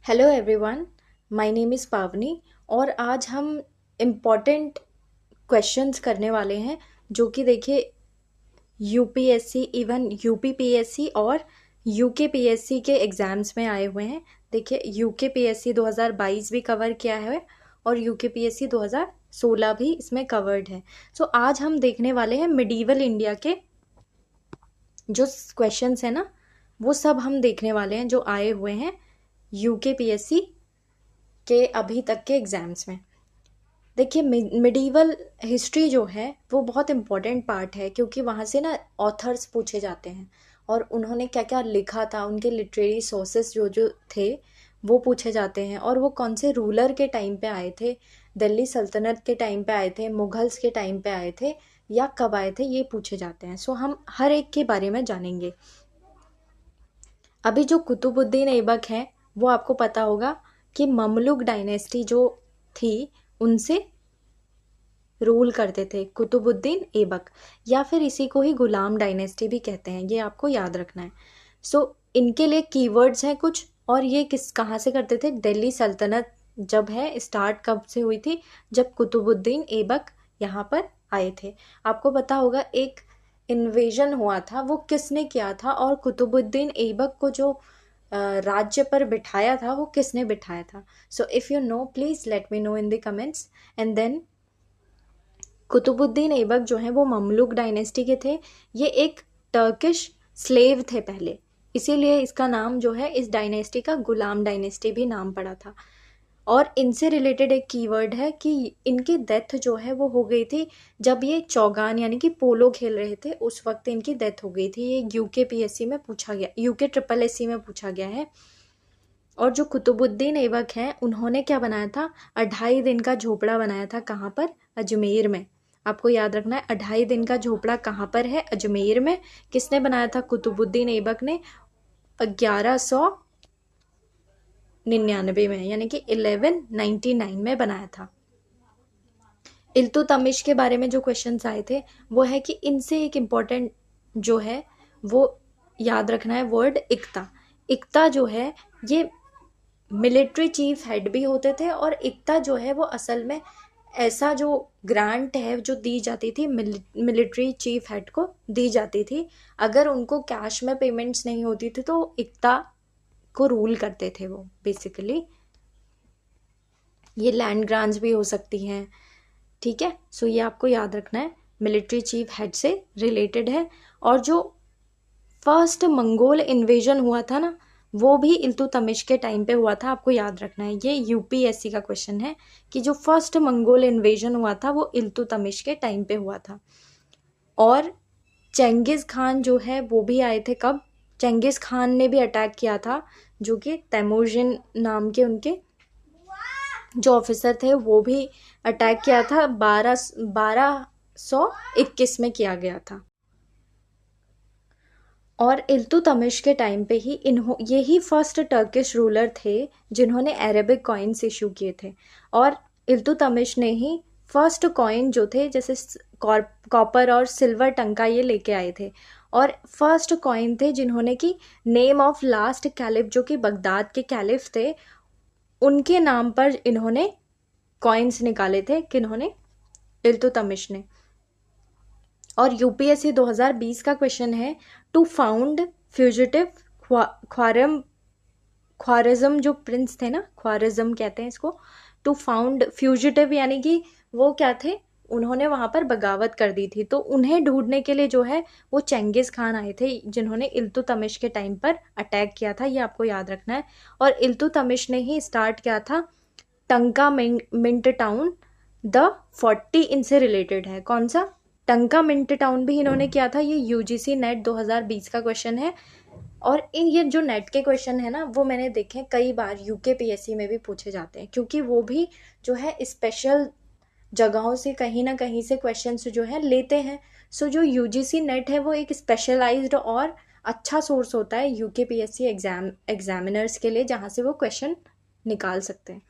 Hello everyone, my name is पावनी और आज हम इम्पॉर्टेंट क्वेश्चंस करने वाले हैं जो कि देखिए यूपीएससी इवन यूपीपीएससी और यूकेपीएससी के एग्ज़ाम्स में आए हुए हैं। देखिए यूकेपीएससी 2022 भी कवर किया है और यूकेपीएससी 2016 भी इसमें कवर्ड है। सो आज हम देखने वाले हैं मिडीवल इंडिया के जो क्वेश्चंस हैं ना, वो सब हम देखने वाले हैं जो आए हुए हैं यूकेपीएससी के अभी तक के एग्ज़ाम्स में। देखिए मिडीवल हिस्ट्री जो है वो बहुत इम्पोर्टेंट पार्ट है क्योंकि वहाँ से ना ऑथर्स पूछे जाते हैं और उन्होंने क्या क्या लिखा था, उनके लिटरेरी सोर्सेस जो जो थे वो पूछे जाते हैं और वो कौन से रूलर के टाइम पे आए थे, दिल्ली सल्तनत के टाइम पे आए थे, मुगल्स के टाइम पे आए थे या कब आए थे, ये पूछे जाते हैं। सो हम हर एक के बारे में जानेंगे। अभी जो कुतुबुद्दीन ऐबक हैं वो आपको पता होगा कि ममलुक डायनेस्टी जो थी उनसे रूल करते थे कुतुबुद्दीन ऐबक, या फिर इसी को ही गुलाम डायनेस्टी भी कहते हैं, ये आपको याद रखना है। इनके लिए कीवर्ड्स हैं कुछ, और ये कहाँ से करते थे। दिल्ली सल्तनत जब है स्टार्ट कब से हुई थी, जब कुतुबुद्दीन ऐबक यहाँ पर आए थे। आपको पता होगा एक इन्वेजन हुआ था, वो किसने किया था, और कुतुबुद्दीन ऐबक को जो राज्य पर बिठाया था वो किसने बिठाया था। So if you know please let me know in the comments. And then Qutbuddin Aibak जो हैं वो ममलुक डायनेस्टी के थे। ये एक टर्किश स्लेव थे पहले, इसीलिए इसका नाम जो है इस डायनेस्टी का गुलाम डायनेस्टी भी नाम पड़ा था। और इनसे रिलेटेड एक कीवर्ड है कि इनकी डेथ जो है वो हो गई थी जब ये चौगान यानी कि पोलो खेल रहे थे, उस वक्त इनकी डेथ हो गई थी। ये यूकेपीएससी में पूछा गया, यूके ट्रिपल एससी में पूछा गया है। और जो कुतुबुद्दीन ऐबक हैं उन्होंने क्या बनाया था, 2.5 दिन का झोपड़ा बनाया था। कहाँ पर? अजमेर में। आपको याद रखना है 2.5 दिन का झोपड़ा कहाँ पर है, अजमेर में। किसने बनाया था? कुतुबुद्दीन ऐबक ने 1199 में, यानी कि 1199 में बनाया था। इल्तुतमिश के बारे में जो क्वेश्चंस आए थे वो है कि इनसे एक इम्पॉर्टेंट जो है वो याद रखना है वर्ड इक्ता। इक्ता जो है ये मिलिट्री चीफ हेड भी होते थे, और इक्ता जो है वो असल में ऐसा जो ग्रांट है जो दी जाती थी मिलिट्री चीफ हेड को दी जाती थी। अगर उनको कैश में पेमेंट्स नहीं होती थी तो इक्ता को रूल करते थे वो बेसिकली। ये लैंड ग्रांट्स भी हो सकती हैं, ठीक है। सो ये आपको याद रखना है, मिलिट्री चीफ हेड से रिलेटेड है। और जो फर्स्ट मंगोल इन्वेजन हुआ था ना, वो भी इल्तुतमिश के टाइम पे हुआ था। आपको याद रखना है, ये यूपीएससी का क्वेश्चन है कि जो फर्स्ट मंगोल इन्वेजन हुआ था वो इल्तुतमिश के टाइम पे हुआ था। और चेंगिज़ खान जो है वो भी आए थे कब? चेंगिज़ खान ने भी अटैक किया था, जो कि तैमूरजिन नाम के उनके जो ऑफिसर थे वो भी अटैक किया था। 1221 में किया गया था। और इल्तुतमिश के टाइम पे ही यही फर्स्ट टर्किश रूलर थे जिन्होंने अरेबिक कॉइन्स इशू किए थे। और इल्तुतमिश ने ही फर्स्ट कॉइन जो थे, जैसे कॉपर और सिल्वर टंका, ये लेके आए थे। और फर्स्ट कॉइन थे जिन्होंने कि नेम ऑफ लास्ट कैलिफ, जो कि बगदाद के कैलिफ थे, उनके नाम पर इन्होंने कॉइन्स निकाले थे। किन्होंने? इल्तुतमिश ने। और यूपीएससी 2020 का क्वेश्चन है, टू फाउंड फ्यूजिटिव ख्वारिज्म, जो प्रिंस थे ना, ख्वारिज्म कहते हैं इसको। टू फाउंड फ्यूजिटिव यानी कि वो क्या थे, उन्होंने वहाँ पर बगावत कर दी थी, तो उन्हें ढूंढने के लिए जो है वो चेंगिज़ खान आए थे जिन्होंने इल्तुतमिश के टाइम पर अटैक किया था। ये आपको याद रखना है। और इल्तुतमिश ने ही स्टार्ट किया था टंका मिंट टाउन द 40, इनसे रिलेटेड है। कौन सा? टंका मिंट टाउन भी इन्होंने किया था। ये यूजीसी नेट 2020 का क्वेश्चन है। और ये जो नेट के क्वेश्चन है ना, वो मैंने देखे कई बार यूकेपीएससी में भी पूछे जाते हैं, क्योंकि वो भी जो है स्पेशल जगहों से कहीं ना कहीं से क्वेश्चंस जो है लेते हैं। सो जो यूजीसी नेट है वो एक स्पेशलाइज्ड और अच्छा सोर्स होता है यूकेपीएससी एग्जामिनर्स के लिए, जहाँ से वो क्वेश्चन निकाल सकते हैं।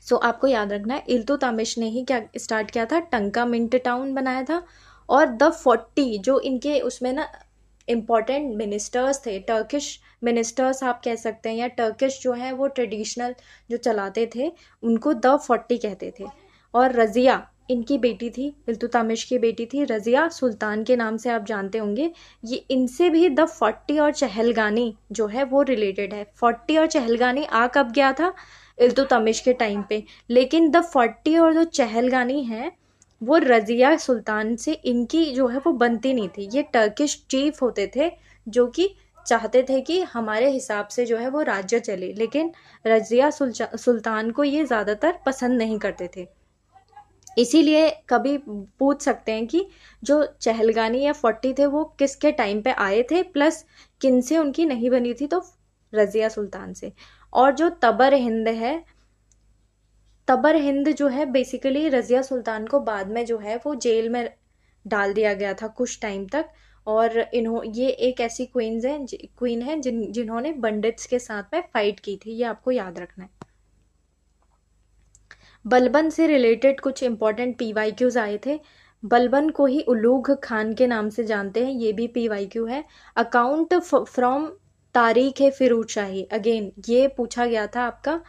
सो आपको याद रखना है, इल्तुतमिश ने ही क्या स्टार्ट किया था, टंका मिंट टाउन बनाया था। और द 40 जो इनके उसमें ना इम्पॉर्टेंट मिनिस्टर्स थे, टर्किश मिनिस्टर्स आप कह सकते हैं, या टर्किश जो है वो ट्रेडिशनल जो चलाते थे उनको द 40 कहते थे। और रज़िया इनकी बेटी थी, इल्तुतमिश की बेटी थी रज़िया सुल्तान के नाम से आप जानते होंगे। ये इनसे भी द 40 और चहलगानी जो है वो रिलेटेड है। 40 और चहलगानी आ कब गया था? इल्तुतमिश के टाइम पे। लेकिन द 40 और जो चहलगानी है वो रज़िया सुल्तान से इनकी जो है वो बनती नहीं थी। ये टर्किश चीफ होते थे जो कि चाहते थे कि हमारे हिसाब से जो है वो राज्य चले, लेकिन रज़िया सुल्तान को ये ज़्यादातर पसंद नहीं करते थे। इसीलिए कभी पूछ सकते हैं कि जो चहलगानी या 40 थे वो किसके टाइम पे आए थे, प्लस किन से उनकी नहीं बनी थी, तो रज़िया सुल्तान से। और जो तबर हिंद है, तबर हिंद जो है बेसिकली रज़िया सुल्तान को बाद में जो है वो जेल में डाल दिया गया था कुछ टाइम तक। और ये एक ऐसी क्वीन है जिन्होंने पंडित्स के साथ में फाइट की थी, ये आपको याद रखना है। बलबन से रिलेटेड कुछ इंपॉर्टेंट PYQs आए थे। बलबन को ही उलूघ खान के नाम से जानते हैं, ये भी PYQ है। अकाउंट फ्रॉम तारीख है फिरोज शाही, अगेन ये पूछा गया था आपका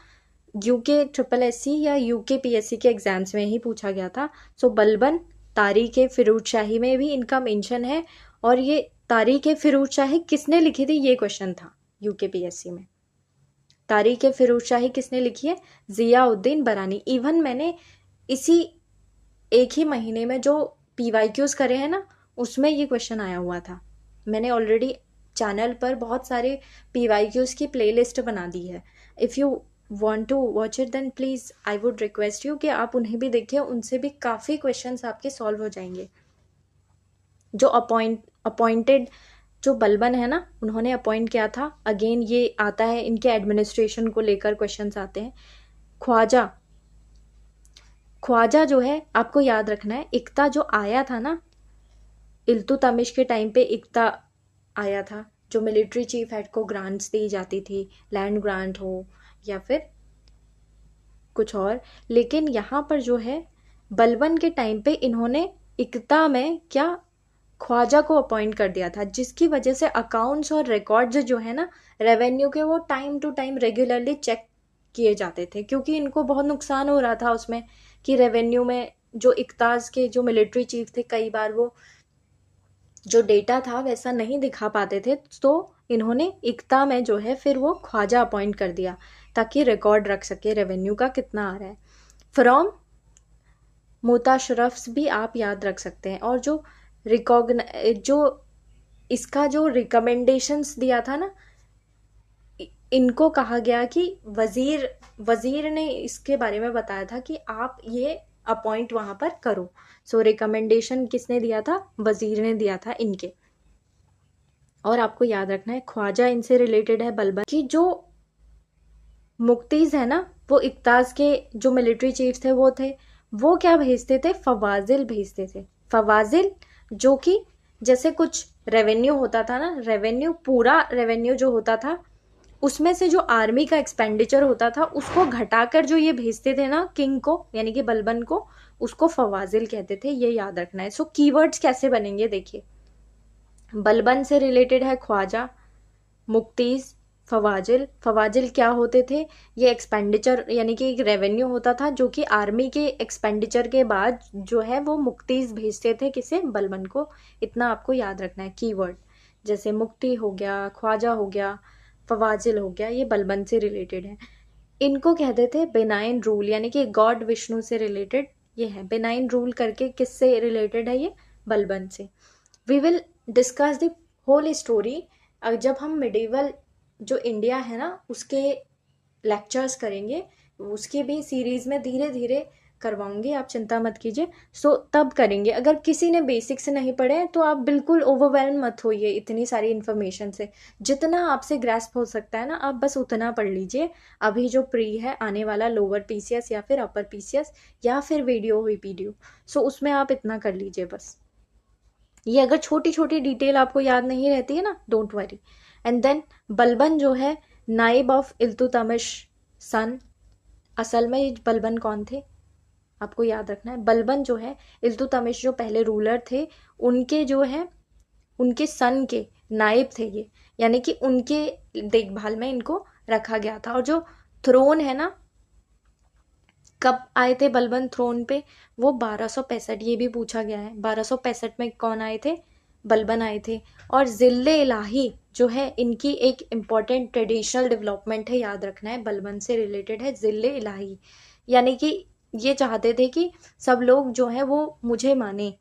UK SSS या UK PSC के एग्जाम्स में ही पूछा गया था। सो बलबन तारीख है फिरोज शाही में भी इनका मेंशन है। और ये तारीख है फिरोज शाही किसने लिखी थी, ये क्वेश्चन था UK PSC में। तारीख ए फिरोज शाही किसने लिखी है? जियाउद्दीन बरानी। इवन मैंने इसी एक ही महीने में जो PYQs करे हैं ना उसमें ये क्वेश्चन आया हुआ था। मैंने ऑलरेडी चैनल पर बहुत सारे PYQs की प्लेलिस्ट बना दी है। If you want to watch it then please I would request you कि आप उन्हें भी देखिए, उनसे भी काफ़ी क्वेश्चंस आपके सॉल्व हो जाएंगे। जो अपॉइंटेड जो बलबन है ना उन्होंने अपॉइंट किया था, अगेन ये आता है इनके एडमिनिस्ट्रेशन को लेकर क्वेश्चंस आते हैं। ख्वाजा जो है आपको याद रखना है, इक्ता जो आया था ना इल्तुतमिश के टाइम पे, इक्ता आया था जो मिलिट्री चीफ हेड को ग्रांट्स दी जाती थी, लैंड ग्रांट हो या फिर कुछ और। लेकिन यहाँ पर जो है बलबन के टाइम पे इन्होंने इक्ता में क्या ख्वाजा को अपॉइंट कर दिया था, जिसकी वजह से अकाउंट्स और रिकॉर्ड्स जो है ना रेवेन्यू के वो time to time regularly check किए जाते थे, क्योंकि इनको बहुत नुकसान हो रहा था उसमें कि रेवेन्यू में जो इक्ताज के जो मिलिट्री चीफ थे कई बार वो जो डेटा था वैसा नहीं दिखा पाते थे। तो इन्होंने इक्ता में जो है फिर वो ख्वाजा अपॉइंट कर दिया ताकि रिकॉर्ड रख सके रेवेन्यू का कितना आ रहा है। फ्रॉम मुताशरफ्स भी आप याद रख सकते हैं। और जो जो इसका जो रिकमेंडेशंस दिया था ना, इनको कहा गया कि वजीर ने इसके बारे में बताया था कि आप ये अपॉइंट वहां पर करो। सो रिकमेंडेशन किसने दिया था? वजीर ने दिया था इनके। और आपको याद रखना है ख्वाजा इनसे रिलेटेड है बलबन की। जो मुक्तीज है ना वो इक्ताज के जो मिलिट्री चीफ थे वो क्या भेजते थे? फवाजिल भेजते थे। फवाजिल जो कि जैसे कुछ रेवेन्यू होता था ना, पूरा रेवेन्यू जो होता था उसमें से जो आर्मी का एक्सपेंडिचर होता था उसको घटाकर जो ये भेजते थे ना किंग को, यानी कि बलबन को, उसको फवाजिल कहते थे, ये याद रखना है। सो कीवर्ड्स कैसे बनेंगे देखिए, बलबन से रिलेटेड है ख्वाजा, मुक्तीज, फवाजिल। फवाजिल क्या होते थे? ये एक्सपेंडिचर यानी कि एक रेवेन्यू होता था जो कि आर्मी के एक्सपेंडिचर के बाद जो है वो मुक्तीज भेजते थे किसे? बलबन को। इतना आपको याद रखना है कीवर्ड, जैसे मुक्ति हो गया, ख्वाजा हो गया, फवाजिल हो गया, ये बलबन से रिलेटेड है। इनको कहते थे बेनाइन रूल, यानी कि गॉड विष्णु से रिलेटेड ये है। बेनाइन रूल करके किससे रिलेटेड है? ये बलबन से। We will discuss the whole story जब हम मिडिवल जो इंडिया है ना उसके लेक्चर्स करेंगे, उसकी भी सीरीज में धीरे धीरे करवाऊंगी, आप चिंता मत कीजिए। सो तब करेंगे। अगर किसी ने बेसिक से नहीं पढ़े तो आप बिल्कुल ओवरवेलम मत होइए इतनी सारी इन्फॉर्मेशन से। जितना आपसे ग्रैस्प हो सकता है ना आप बस उतना पढ़ लीजिए। अभी जो प्री है आने वाला लोअर PCS या फिर अपर PCS या फिर वीडियो हुई PDO, सो उसमें आप इतना कर लीजिए बस। ये अगर छोटी छोटी डिटेल आपको याद नहीं रहती है ना, don't worry. And then Balban जो है नाइब ऑफ इल्तुतमिश सन। असल में ये बलबन कौन थे आपको याद रखना है। बलबन जो है इल्तुतमिश जो पहले रूलर थे उनके जो है उनके सन के नाइब थे ये, यानी कि उनके देखभाल में इनको रखा गया था। और जो थ्रोन है ना, कब आए थे बलबन थ्रोन पे, वो 1265, ये भी पूछा गया है, 1265 में कौन आए थे, बलबन आए थे। और जिले इलाही जो है इनकी एक इम्पॉर्टेंट ट्रेडिशनल डेवलपमेंट है, याद रखना है, बलबन से रिलेटेड है जिले इलाही। यानी कि ये चाहते थे कि सब लोग जो है वो मुझे माने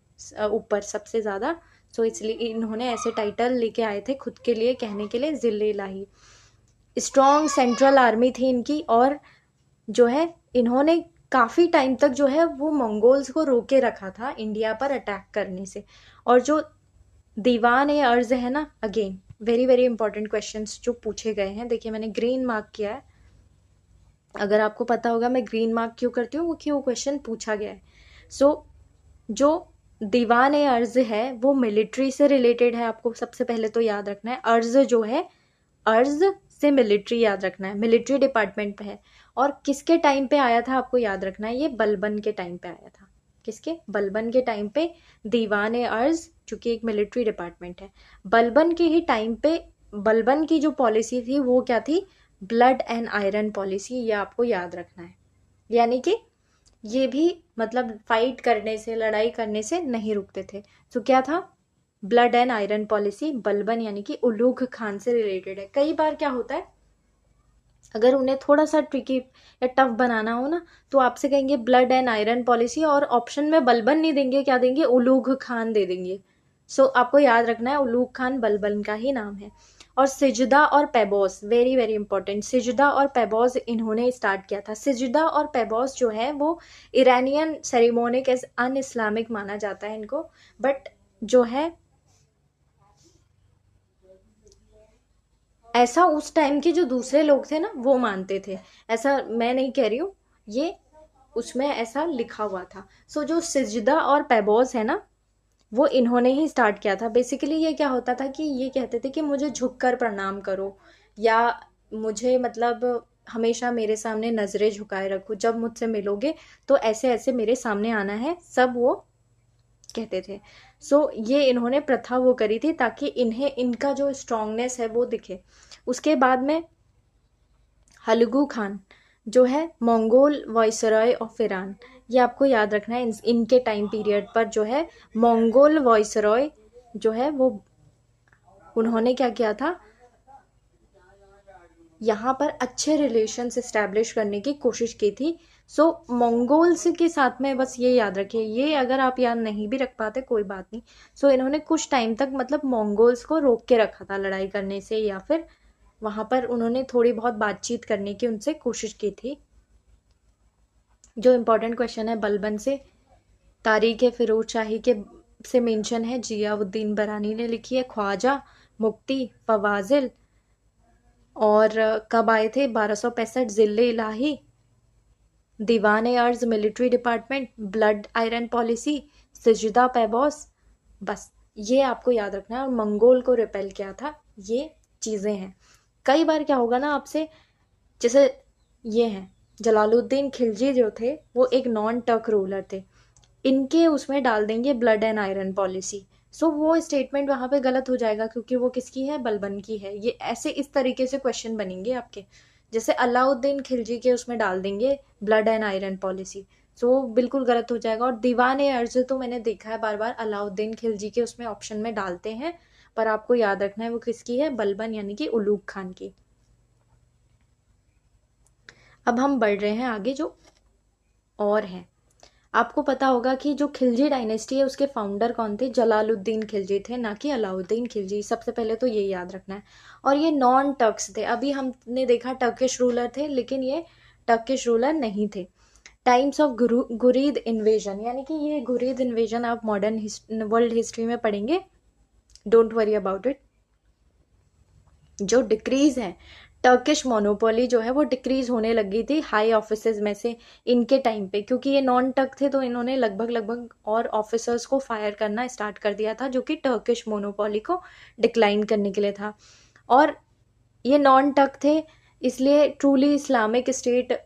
ऊपर सबसे ज़्यादा, सो इसलिए इन्होंने ऐसे टाइटल लेके आए थे खुद के लिए कहने के लिए, जिले इलाही। स्ट्रॉन्ग सेंट्रल आर्मी थी इनकी, और जो है इन्होंने काफ़ी टाइम तक जो है वो मंगोल्स को रोके रखा था इंडिया पर अटैक करने से। और जो दीवान ए अर्ज है ना, again very very important questions जो पूछे गए हैं, देखिए मैंने ग्रीन मार्क किया है, अगर आपको पता होगा मैं ग्रीन मार्क क्यों करती हूँ, वो क्यों क्वेश्चन पूछा गया है। सो जो दीवान ए अर्ज है वो मिलिट्री से रिलेटेड है, आपको सबसे पहले तो याद रखना है। अर्ज जो है, अर्ज से मिलिट्री याद रखना है, मिलिट्री डिपार्टमेंट पे है। और किसके टाइम पे आया था आपको याद रखना है, ये बलबन के टाइम पे आया था। किसके, बलबन के टाइम पे दीवान ए अर्ज, चूंकि एक मिलिट्री डिपार्टमेंट है, बलबन के ही टाइम पे बलबन की जो पॉलिसी थी वो क्या थी, ब्लड एंड आयरन पॉलिसी, ये आपको याद रखना है। यानी कि ये भी मतलब फाइट करने से, लड़ाई करने से नहीं रुकते थे। तो क्या था, blood and iron policy, Balban यानी कि उलूग खान से रिलेटेड है। कई बार क्या होता है, अगर उन्हें थोड़ा सा ट्रिकी या टफ बनाना हो ना, तो आपसे कहेंगे ब्लड एंड आयरन पॉलिसी, और ऑप्शन में बलबन नहीं देंगे, क्या देंगे, उलूग खान दे देंगे। सो आपको याद रखना है उलूग खान बलबन का ही नाम है। और सिजदा और पेबोस, वेरी वेरी इंपॉर्टेंट, सिजदा और पेबोस इन्होंने स्टार्ट किया था। सिजदा और पेबोस जो है वो ईरानियन सेरेमोनिक एज अन इस्लामिक माना जाता है इनको, बट जो है ऐसा उस टाइम के जो दूसरे लोग थे ना वो मानते थे, ऐसा मैं नहीं कह रही हूँ, ये उसमें ऐसा लिखा हुआ था। सो जो सिजदा और पेबोस है ना, वो इन्होंने ही स्टार्ट किया था। बेसिकली ये क्या होता था कि ये कहते थे कि मुझे झुककर प्रणाम करो, या मुझे मतलब हमेशा मेरे सामने नज़रें झुकाए रखो, जब मुझसे मिलोगे तो ऐसे ऐसे मेरे सामने आना है, सब वो कहते थे। सो ये इन्होंने प्रथा वो करी थी ताकि इन्हें इनका जो स्ट्रांगनेस है वो दिखे। उसके बाद में हल्गू खान जो है मंगोल वायसरॉय ऑफ ईरान, ये आपको याद रखना है। इनके टाइम पीरियड पर जो है मंगोल वायसरॉय जो है वो, उन्होंने क्या किया था, यहाँ पर अच्छे रिलेशंस इस्टेब्लिश करने की कोशिश की थी। सो मंगोल्स के साथ में बस ये याद रखिए, ये अगर आप याद नहीं भी रख पाते कोई बात नहीं। सो इन्होंने कुछ टाइम तक मतलब मंगोल्स को रोक के रखा था लड़ाई करने से, या फिर वहाँ पर उन्होंने थोड़ी बहुत बातचीत करने की उनसे कोशिश की थी। जो इम्पोर्टेंट क्वेश्चन है बलबन से, तारीख फिरोज शाही के से मेंशन है, जियाउद्दीन बरानी ने लिखी है, ख्वाजा मुफ्ती फवाजिल, और कब आए थे, 1265, जिले इलाही, दीवान अर्ज military department, blood iron policy, सजदा पैबोस, बस ये आपको याद रखना है। और मंगोल को रिपेल किया था, ये चीज़ें हैं। कई बार क्या होगा ना आपसे, जैसे ये हैं जलालुद्दीन खिलजी जो थे वो एक नॉन टर्क रूलर थे, इनके उसमें डाल देंगे ब्लड एंड आयरन पॉलिसी। सो वो स्टेटमेंट वहाँ पे गलत हो जाएगा क्योंकि वो किसकी है, बलबन की है। ये ऐसे इस तरीके से क्वेश्चन बनेंगे आपके, जैसे अलाउद्दीन खिलजी के उसमें डाल देंगे ब्लड एंड आयरन पॉलिसी, सो वो बिल्कुल गलत हो जाएगा। और दीवान ए अर्ज तो मैंने देखा है बार बार अलाउद्दीन खिलजी के उसमें ऑप्शन में डालते हैं, पर आपको याद रखना है वो किसकी है, बलबन यानी कि उलूग खान की। अब हम बढ़ रहे हैं आगे, जो और हैं, आपको पता होगा कि जो खिलजी डायनेस्टी है उसके फाउंडर कौन थे, जलालुद्दीन खिलजी थे, ना कि अलाउद्दीन खिलजी। सबसे पहले तो ये याद रखना है। और ये नॉन टर्क्स थे, अभी हमने देखा टर्किश रूलर थे, लेकिन ये टर्किश रूलर नहीं थे। टाइम्स ऑफ गुरीद इन्वेजन, यानी कि ये गुरीद इन्वेजन आप मॉडर्न वर्ल्ड हिस्ट्री में पढ़ेंगे, डोंट वरी अबाउट इट। जो डिक्रीज है, टर्किश मोनोपोली जो है वो डिक्रीज होने लगी थी हाई ऑफिसर्स में से इनके टाइम पे, क्योंकि ये नॉन टर्क थे तो इन्होंने लगभग लगभग और ऑफिसर्स को फायर करना स्टार्ट कर दिया था, जो कि टर्किश मोनोपोली को डिक्लाइन करने के लिए था। और ये नॉन टर्क थे इसलिए ट्रूली इस्लामिक स्टेट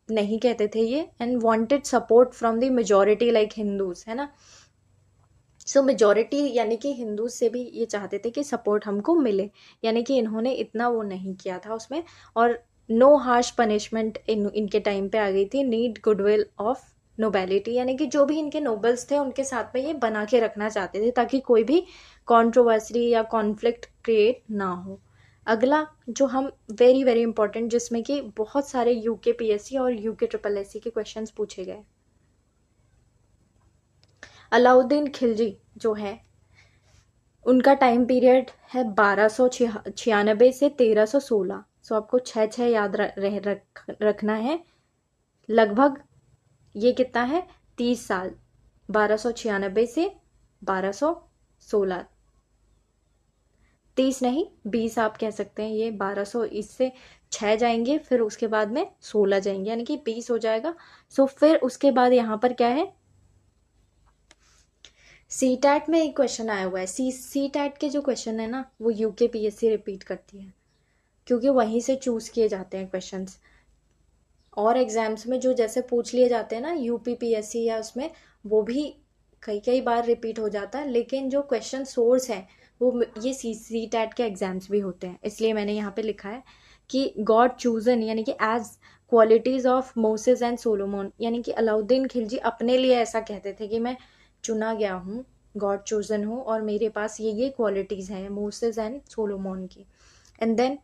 नहीं कहते थे ये, and wanted support from the majority like Hindus, है ना। सो मेजॉरिटी यानी कि हिंदू से भी ये चाहते थे कि सपोर्ट हमको मिले, यानी कि इन्होंने इतना वो नहीं किया था उसमें। और नो हार्श पनिशमेंट इनके टाइम पे आ गई थी। नीड गुडविल ऑफ नोबेलिटी, यानी कि जो भी इनके नोबल्स थे उनके साथ में ये बना के रखना चाहते थे ताकि कोई भी कंट्रोवर्सी या कॉन्फ्लिक्ट क्रिएट ना हो। अगला जो हम वेरी वेरी इंपॉर्टेंट, जिसमें कि बहुत सारे यूके पीएससी और यूके ट्रिपल एससी के क्वेश्चंस पूछे गए। अलाउद्दीन खिलजी जो है उनका टाइम पीरियड है 1296 से 1316। सो आपको छः याद रखना है। लगभग ये कितना है, 30 साल। 1296 से 1216, 30 नहीं 20 आप कह सकते हैं। ये 1200, इससे 6 जाएंगे फिर उसके बाद में 16 जाएंगे, यानी कि 20 हो जाएगा। सो फिर उसके बाद यहाँ पर क्या है, सी टैट में एक क्वेश्चन आया हुआ है। सी टैट के जो क्वेश्चन है ना वो यूके पीएससी रिपीट करती है, क्योंकि वहीं से चूज किए जाते हैं क्वेश्चंस। और एग्जाम्स में जो जैसे पूछ लिए जाते हैं ना यूपी पीएससी या उसमें, वो भी कई कई बार रिपीट हो जाता है, लेकिन जो क्वेश्चन सोर्स है वो ये सी टैट के एग्जाम्स भी होते हैं। इसलिए मैंने यहाँ पे लिखा है कि गॉड चूजन, यानी कि as qualities of Moses and Solomon, यानी कि अलाउद्दीन खिलजी अपने लिए ऐसा कहते थे कि मैं चुना गया हूँ, गॉड चूजन हूँ, और मेरे पास ये क्वालिटीज हैं मोसेस एंड सोलोमोन की। एंड देन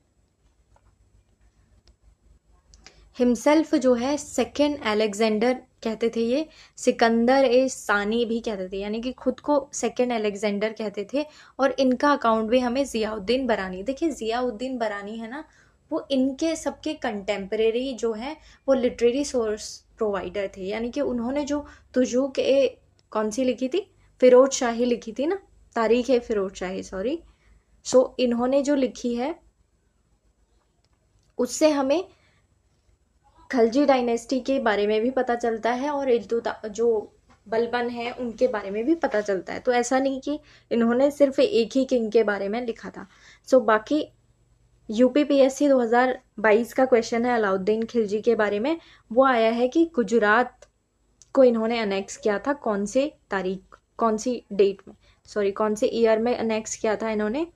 हिमसेल्फ जो है सेकेंड अलेक्जेंडर कहते थे, ये सिकंदर ए सानी भी कहते थे, यानी कि खुद को सेकेंड अलेक्जेंडर कहते थे। और इनका अकाउंट भी हमें जियाउद्दीन बरानी, देखिए जियाउद्दीन बरानी है ना, वो इनके सबके कंटेम्परेरी जो है वो लिटरेरी सोर्स प्रोवाइडर थे, यानी कि उन्होंने जो तुजुक ए कौन सी लिखी थी, फिरोज शाही लिखी थी ना, तारीख है फिरोज शाही, सॉरी। सो इन्होंने जो लिखी है उससे हमें खलजी डायनेस्टी के बारे में भी पता चलता है और जो बलबन है उनके बारे में भी पता चलता है। तो ऐसा नहीं कि इन्होंने सिर्फ एक ही किंग के बारे में लिखा था। सो बाकी यूपीपीएससी 2022 का क्वेश्चन है अलाउद्दीन खिलजी के बारे में। वो आया है कि गुजरात को इन्होंने अनेक्स किया था कौन से तारीख, कौन सी डेट में, सॉरी कौन से ईयर में अनेक्स किया था इन्होंने।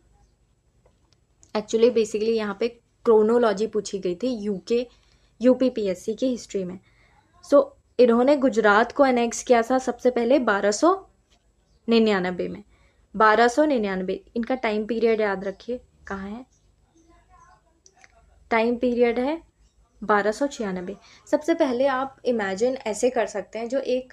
एक्चुअली बेसिकली यहाँ पे क्रोनोलॉजी पूछी गई थी यूपीपीएससी की हिस्ट्री में। सो इन्होंने गुजरात को अनेक्स किया था सबसे पहले 1299 में। 1299 इनका टाइम पीरियड याद रखिए, कहाँ है, टाइम पीरियड है 1296। सबसे पहले आप इमेजिन ऐसे कर सकते हैं, जो एक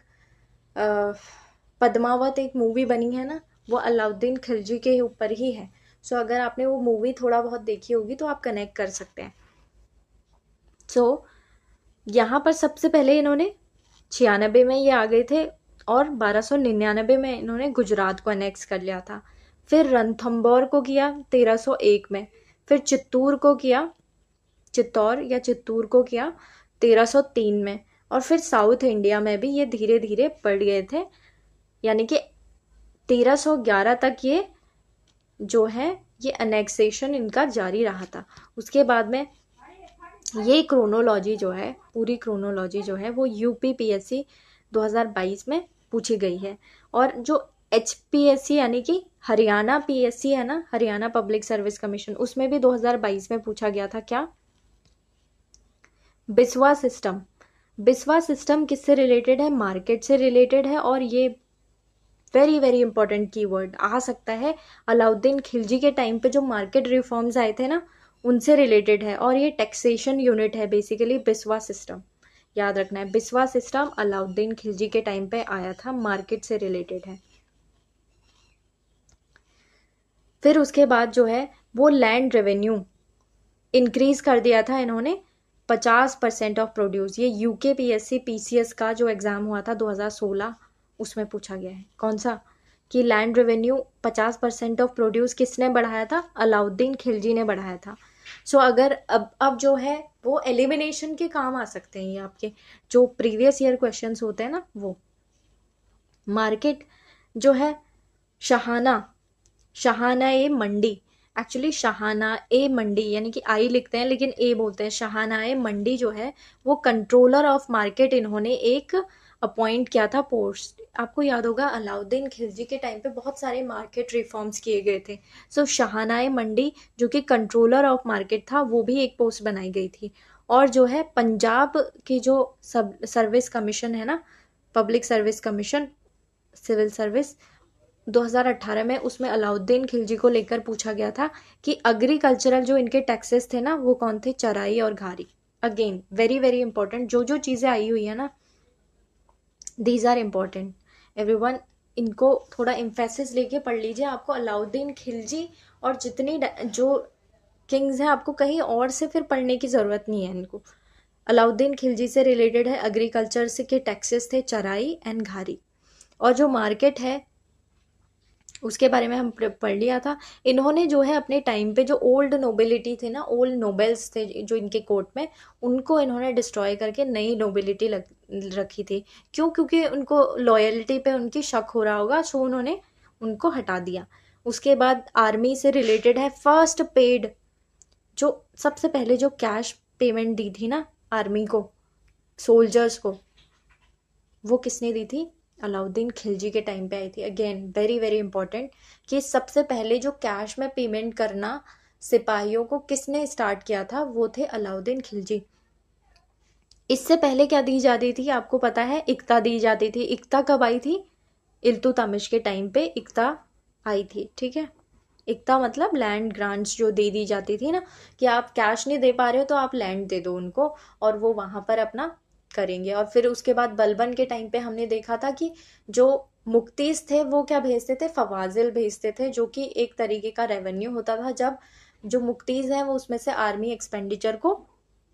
पद्मावत एक मूवी बनी है ना, वो अलाउद्दीन खिलजी के ऊपर ही है। सो अगर आपने वो मूवी थोड़ा बहुत देखी होगी तो आप कनेक्ट कर सकते हैं। सो यहाँ पर सबसे पहले इन्होंने 96 में ये आ गए थे और 1299 में इन्होंने गुजरात को अनेक्स कर लिया था। फिर रणथंभौर को किया 1301 में, फिर चित्तौर को किया 1303 में, और फिर साउथ इंडिया में भी ये धीरे धीरे बढ़ गए थे, यानी कि 1311 तक ये जो है ये अनेक्सेशन इनका जारी रहा था। उसके बाद में ये क्रोनोलॉजी जो है, पूरी क्रोनोलॉजी जो है वो यूपीपीएससी 2022 में पूछी गई है। और जो एचपीएससी यानी कि हरियाणा पीएससी है ना, हरियाणा पब्लिक सर्विस कमीशन, उसमें भी 2022 में पूछा गया था क्या, बिस्वा सिस्टम। बिस्वा सिस्टम किससे रिलेटेड है, मार्केट से रिलेटेड है। और ये वेरी वेरी इंपॉर्टेंट कीवर्ड आ सकता है, अलाउद्दीन खिलजी के टाइम पे जो मार्केट रिफॉर्म्स आए थे ना उनसे रिलेटेड है। और ये टैक्सेशन यूनिट है बेसिकली, बिस्वा सिस्टम याद रखना है। बिस्वा सिस्टम अलाउद्दीन खिलजी के टाइम पे आया था, मार्केट से रिलेटेड है। फिर उसके बाद जो है वो लैंड रेवेन्यू इंक्रीज कर दिया था इन्होंने 50% ऑफ प्रोड्यूस। ये यूके पीएससी पीसीएस का जो एग्जाम हुआ था 2016 उसमें पूछा गया है। कौन सा, कि लैंड रेवेन्यू 50% ऑफ प्रोड्यूस किसने बढ़ाया था, अलाउद्दीन खिलजी ने बढ़ाया था। सो अगर अब जो है वो एलिमिनेशन के काम आ सकते हैं, ये आपके जो प्रीवियस ईयर क्वेश्चंस होते हैं ना वो। मार्केट जो है शाहाना ए मंडी, एक्चुअली शाहाना ए मंडी यानी कि आई लिखते हैं लेकिन ए बोलते हैं। शाहाना ए मंडी जो है वो कंट्रोलर ऑफ मार्केट इन्होंने एक अपॉइंट किया था पोस्ट। आपको याद होगा अलाउद्दीन खिलजी के टाइम पे बहुत सारे मार्केट रिफॉर्म्स किए गए थे। सो शाहनाए मंडी जो कि कंट्रोलर ऑफ मार्केट था, वो भी एक पोस्ट बनाई गई थी। और जो है पंजाब की जो सब सर्विस कमीशन है ना, public service commission, civil service, 2018 में, उसमें अलाउद्दीन खिलजी को लेकर पूछा गया था कि एग्रीकल्चरल जो इनके टैक्सेस थे ना, वो कौन थे, चराई और घारी। अगेन वेरी वेरी इंपॉर्टेंट, जो जो चीज़ें आई हुई है ना, दीज आर इम्पॉर्टेंट एवरीवन। इनको थोड़ा इम्फेसिस लेके पढ़ लीजिए। आपको अलाउद्दीन खिलजी और जितनी जो किंग्स हैं, आपको कहीं और से फिर पढ़ने की ज़रूरत नहीं है इनको। अलाउद्दीन खिलजी से रिलेटेड है एग्रीकल्चर से के टैक्सेस थे चराई एंड घारी। और जो मार्केट है उसके बारे में हम पढ़ लिया था। इन्होंने जो है अपने टाइम पे जो ओल्ड नोबिलिटी थे ना, ओल्ड नोबेल्स थे जो इनके कोर्ट में, उनको इन्होंने डिस्ट्रॉय करके नई नोबिलिटी रखी थी। क्यों? क्योंकि उनको लॉयल्टी पे उनकी शक हो रहा होगा, सो उन्होंने उनको हटा दिया। उसके बाद आर्मी से रिलेटेड है फर्स्ट पेड, जो सबसे पहले जो कैश पेमेंट दी थी ना आर्मी को, सोल्जर्स को, वो किसने दी थी? अलाउद्दीन खिलजी के टाइम पे आई थी। अगेन वेरी वेरी इंपॉर्टेंट कि सबसे पहले जो कैश में पेमेंट करना सिपाहियों को किसने स्टार्ट किया था, वो थे अलाउद्दीन खिलजी। इससे पहले क्या दी जाती थी आपको पता है? इक्ता दी जाती थी। इक्ता कब आई थी? इल्तुतमिश के टाइम पे इक्ता आई थी, ठीक है। इक्ता मतलब लैंड ग्रांट्स जो दे दी जाती थी ना, कि आप कैश नहीं दे पा रहे हो तो आप लैंड दे दो उनको और वो वहां पर अपना करेंगे। और फिर उसके बाद बलबन के टाइम पे हमने देखा था कि जो मुक्तीस थे वो क्या भेजते थे? फवाजिल भेजते थे, जो कि एक तरीके का रेवेन्यू होता था। जब जो मुक्तीस हैं वो उसमें से आर्मी एक्सपेंडिचर को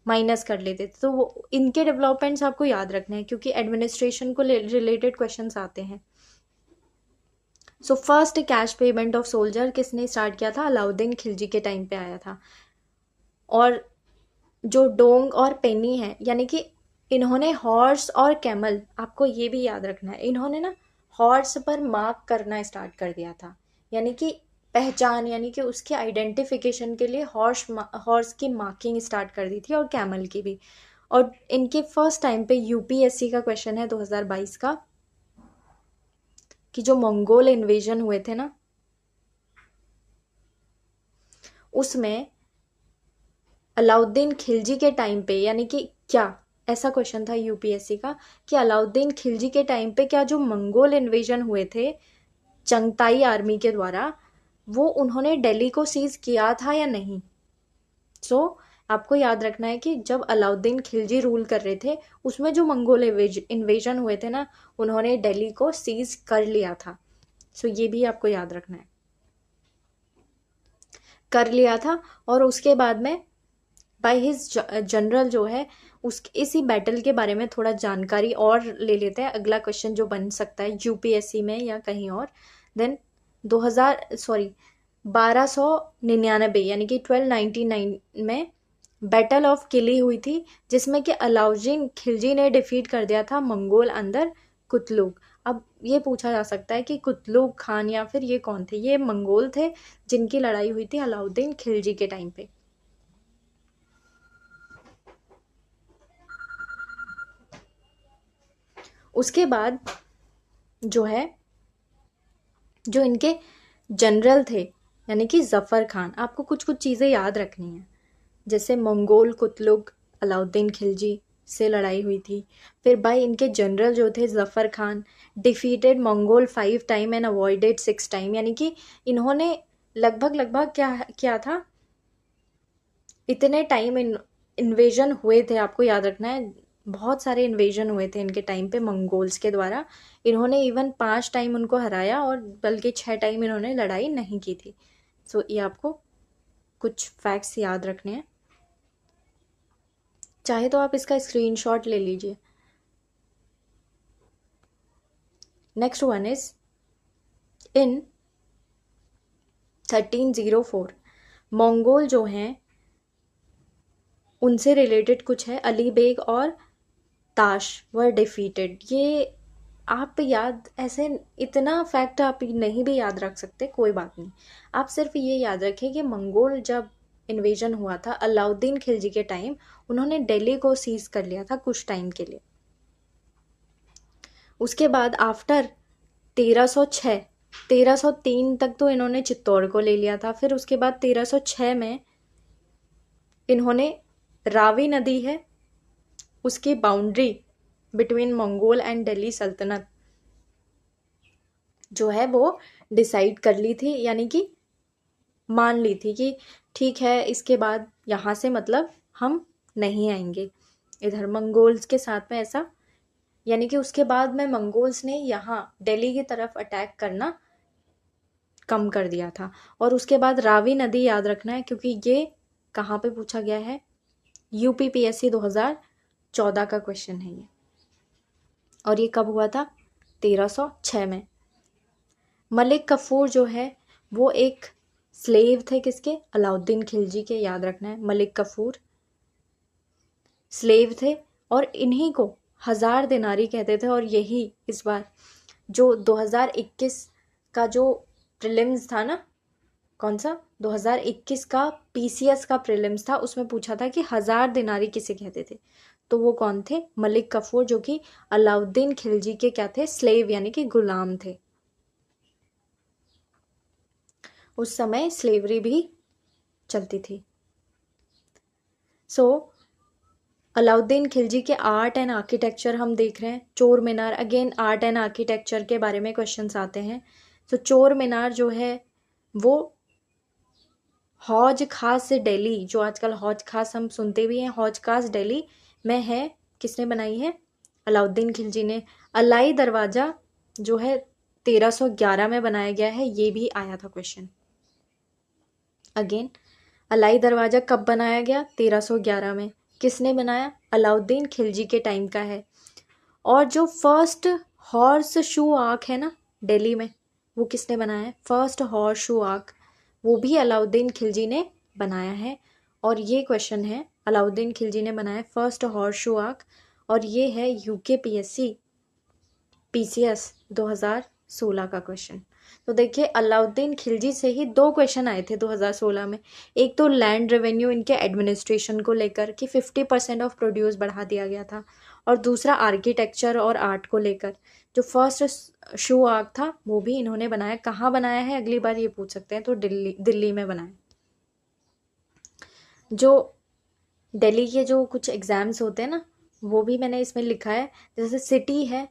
माइनस कर लेते थे। तो वो इनके डेवलपमेंट्स आपको याद रखने हैं क्योंकि एडमिनिस्ट्रेशन को रिलेटेड क्वेश्चंस आते हैं। So first cash payment of soldier किसने स्टार्ट किया था? अलाउद्दीन खिलजी के टाइम पे आया था। और जो डोंग और पेनी है, यानी कि इन्होंने हॉर्स और कैमल, आपको ये भी याद रखना है, इन्होंने ना हॉर्स पर मार्क करना स्टार्ट कर दिया था। यानी कि पहचान, यानी कि उसकी आइडेंटिफिकेशन के लिए हॉर्स की मार्किंग स्टार्ट कर दी थी और कैमल की भी। और इनके फर्स्ट टाइम पे यूपीएससी का क्वेश्चन है 2022 का, कि जो मंगोल इन्वेजन हुए थे ना, उसमें अलाउद्दीन खिलजी के टाइम पे, यानी कि क्या, ऐसा क्वेश्चन था यूपीएससी का कि अलाउद्दीन खिलजी के टाइम पे क्या जो मंगोल इन्वेजन हुए थे चंगताई आर्मी के द्वारा, वो उन्होंने दिल्ली को सीज किया था या नहीं? सो आपको याद रखना है कि जब अलाउद्दीन खिलजी रूल कर रहे थे, उसमें जो मंगोल इन्वेजन हुए थे ना, उन्होंने दिल्ली को सीज कर लिया था। सो ये भी आपको याद रखना है, कर लिया था। और उसके बाद में बाय हिज जनरल जो है, उस इसी बैटल के बारे में थोड़ा जानकारी और ले लेते हैं। अगला क्वेश्चन जो बन सकता है यूपीएससी में या कहीं और। देन 1299 यानी कि 1299 में बैटल ऑफ किली हुई थी, जिसमें कि अलाउद्दीन खिलजी ने डिफीट कर दिया था मंगोल अंदर कुतलुग। अब ये पूछा जा सकता है कि कुतलुग खान या फिर ये कौन थे? ये मंगोल थे जिनकी लड़ाई हुई थी अलाउद्दीन खिलजी के टाइम पे। उसके बाद जो है, जो इनके जनरल थे यानी कि जफर खान, आपको कुछ कुछ चीज़ें याद रखनी है। जैसे मंगोल कुतलुग अलाउद्दीन खिलजी से लड़ाई हुई थी। फिर भाई इनके जनरल जो थे Zafar Khan, defeated Mongol 5 time and avoided 6 time, यानी कि इन्होंने लगभग लगभग क्या क्या था, इतने टाइम इन्वेजन हुए थे। आपको याद रखना है, बहुत सारे इन्वेजन हुए थे इनके टाइम पे मंगोल्स के द्वारा। इन्होंने इवन 5 टाइम उनको हराया और बल्कि 6 टाइम इन्होंने लड़ाई नहीं की थी। सो ये आपको कुछ फैक्ट्स याद रखने हैं। चाहे तो आप इसका स्क्रीनशॉट ले लीजिए। Next one is in 1304 Mongol जो हैं उनसे रिलेटेड कुछ है, अली बेग और ताश वर डिफीटेड। ये आप याद, ऐसे इतना फैक्ट आप नहीं भी याद रख सकते, कोई बात नहीं। आप सिर्फ ये याद रखें कि मंगोल जब इन्वेजन हुआ था अलाउद्दीन खिलजी के टाइम, उन्होंने दिल्ली को सीज कर लिया था कुछ टाइम के लिए। उसके बाद आफ्टर 1306, 1303 तक तो इन्होंने चित्तौड़ को ले लिया था। फिर उसके बाद 1306 में इन्होंने रावी नदी है उसकी boundary between Mongol and Delhi सल्तनत जो है वो डिसाइड कर ली थी, यानी कि मान ली थी कि ठीक है इसके बाद यहाँ से मतलब हम नहीं आएंगे इधर मंगोल्स के साथ में, ऐसा यानी कि उसके बाद में मंगोल्स ने यहाँ दिल्ली की तरफ अटैक करना कम कर दिया था। और उसके बाद रावी नदी याद रखना है क्योंकि ये कहाँ पे पूछा गया है, यूपीपीएससी 2014 का क्वेश्चन है ये, और ये कब हुआ था, 1306 में। मलिक कफूर जो है वो एक स्लेव थे किसके, अलाउद्दीन खिलजी के, याद रखना है। मलिक कफूर स्लेव थे और इन्हीं को 1000 दिनारी कहते थे। और यही इस बार जो 2021 का जो प्रीलिम्स था ना, कौन सा 2021 का पीसीएस का प्रीलिम्स था, उसमें पूछा था कि 1000 दिनारी किसे कहते थे, तो वो कौन थे, मलिक कफूर, जो कि अलाउद्दीन खिलजी के क्या थे, स्लेव यानी कि गुलाम थे। उस समय स्लेवरी भी चलती थी। अलाउद्दीन खिलजी के आर्ट एंड आर्किटेक्चर हम देख रहे हैं। चोर मीनार, अगेन आर्ट एंड आर्किटेक्चर के बारे में क्वेश्चंस आते हैं। चोर मीनार जो है वो हौज खास से दिल्ली, जो आजकल हौज खास हम सुनते भी हैं, हौज खास दिल्ली में है, किसने बनाई है, अलाउद्दीन खिलजी ने। अलाई दरवाजा जो है 1311 में बनाया गया है, ये भी आया था क्वेश्चन। अगेन अलाई दरवाजा कब बनाया गया, 1311 में। किसने बनाया, अलाउद्दीन खिलजी के टाइम का है। और जो फर्स्ट हॉर्स शू आर्क है ना दिल्ली में, वो किसने बनाया है, फर्स्ट हॉर्स शू आर्क, वो भी अलाउद्दीन खिलजी ने बनाया है। और ये क्वेश्चन है, अलाउद्दीन खिलजी ने बनाया फर्स्ट हॉर्स शू आर्क, और ये है यूकेपीएससी पीसीएस 2016 का क्वेश्चन। तो देखिए अलाउद्दीन खिलजी से ही 2 क्वेश्चन आए थे 2016 में। एक तो लैंड रेवेन्यू इनके एडमिनिस्ट्रेशन को लेकर कि 50% ऑफ प्रोड्यूस बढ़ा दिया गया था, और दूसरा आर्किटेक्चर और आर्ट को लेकर। जो फर्स्ट शू आर्क था वो भी इन्होंने बनाया। कहाँ बनाया है अगली बार ये पूछ सकते हैं, तो दिल्ली में बनाया। जो दिल्ली के जो कुछ एग्जाम्स होते हैं ना, वो भी मैंने इसमें लिखा है। जैसे सिटी है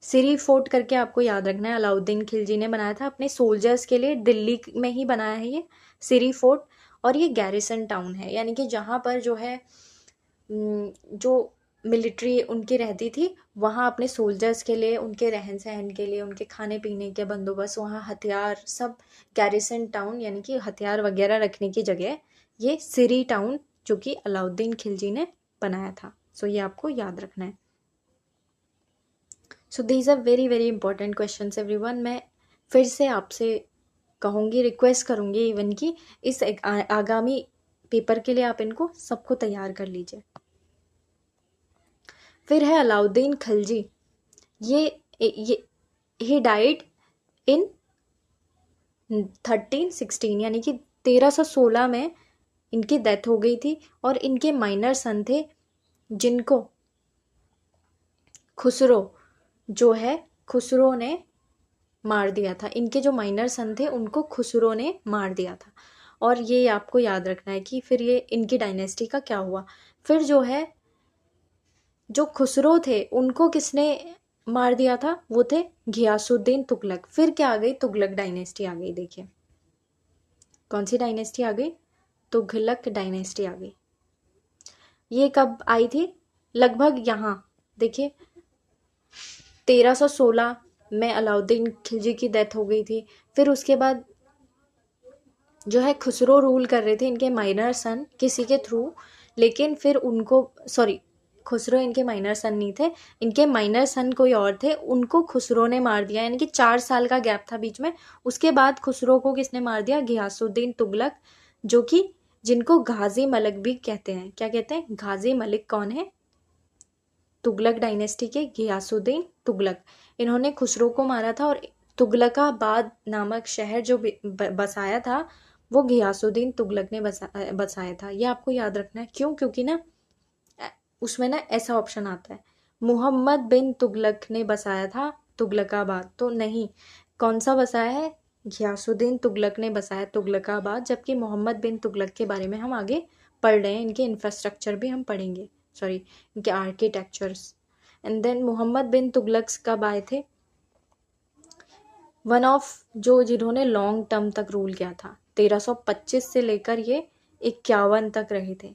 सिरी फोर्ट करके आपको याद रखना है, अलाउद्दीन खिलजी ने बनाया था अपने सोल्जर्स के लिए, दिल्ली में ही बनाया है ये सिरी फोर्ट। और ये गैरिसन टाउन है, यानी कि जहाँ पर जो है जो मिलिट्री उनकी रहती थी, वहाँ अपने सोल्जर्स के लिए, उनके रहन सहन के लिए, उनके खाने पीने के बंदोबस्त, वहाँ हथियार सब, गैरिसन टाउन यानी कि हथियार वगैरह रखने की जगह, ये सिरी टाउन जो कि अलाउद्दीन खिलजी ने बनाया था। सो ये आपको याद रखना है। So these are very very important question everyone. मैं फिर से आपसे कहूँगी, रिक्वेस्ट करूँगी इवन कि इस आगामी पेपर के लिए आप इनको सबको तैयार कर लीजिए। फिर है अलाउद्दीन खिलजी, ये ही डाइड इन 1316 यानी कि 1316 में इनकी डेथ हो गई थी। और इनके माइनर सन थे जिनको खुसरो ने मार दिया था। इनके जो माइनर सन थे उनको खुसरो ने मार दिया था। और ये आपको याद रखना है कि फिर ये इनकी डायनेस्टी का क्या हुआ। फिर जो है जो खुसरो थे उनको किसने मार दिया था, वो थे घियासुद्दीन तुगलक। फिर क्या आ गई, तुगलक डायनेस्टी आ गई। देखिए कौन सी डायनेस्टी आ गई, तुगलक डायनेस्टी आ गई। ये कब आई थी, लगभग यहाँ देखिए 1316 में अलाउद्दीन खिलजी की डेथ हो गई थी। फिर उसके बाद जो है खुसरो रूल कर रहे थे, इनके माइनर सन किसी के थ्रू, लेकिन फिर उनको खुसरो इनके माइनर सन नहीं थे, इनके माइनर सन कोई और थे, उनको खुसरो ने मार दिया। यानी कि 4 साल का गैप था बीच में। उसके बाद खुसरो को किसने मार दिया, घियासुद्दीन तुगलक, जो कि जिनको गाजी मलिक भी कहते हैं। क्या कहते हैं, गाजी मलिक कौन है, तुगलक डायनेस्टी के घियासुद्दीन तुगलक। इन्होंने खुसरो को मारा था और तुगलकाबाद नामक शहर जो बसाया था वो घियासुद्दीन तुगलक ने बसाया था। ये आपको याद रखना है। क्यों, क्योंकि ना उसमें ना ऐसा ऑप्शन आता है, मोहम्मद बिन तुगलक ने बसाया था तुगलकाबाद, तो नहीं, कौन सा बसाया है, घियासुद्दीन तुगलक ने बसाया तुगलकाबाद, जबकि मोहम्मद बिन तुगलक के बारे में हम आगे पढ़ रहे हैं, इनके इंफ्रास्ट्रक्चर भी हम पढ़ेंगे, सॉरी इनके आर्किटेक्चर्स। एंड देन मोहम्मद बिन तुगलक कब आए थे, वन ऑफ जो जिन्होंने लॉन्ग टर्म तक रूल किया था, 1325 से लेकर ये 51 तक रहे थे,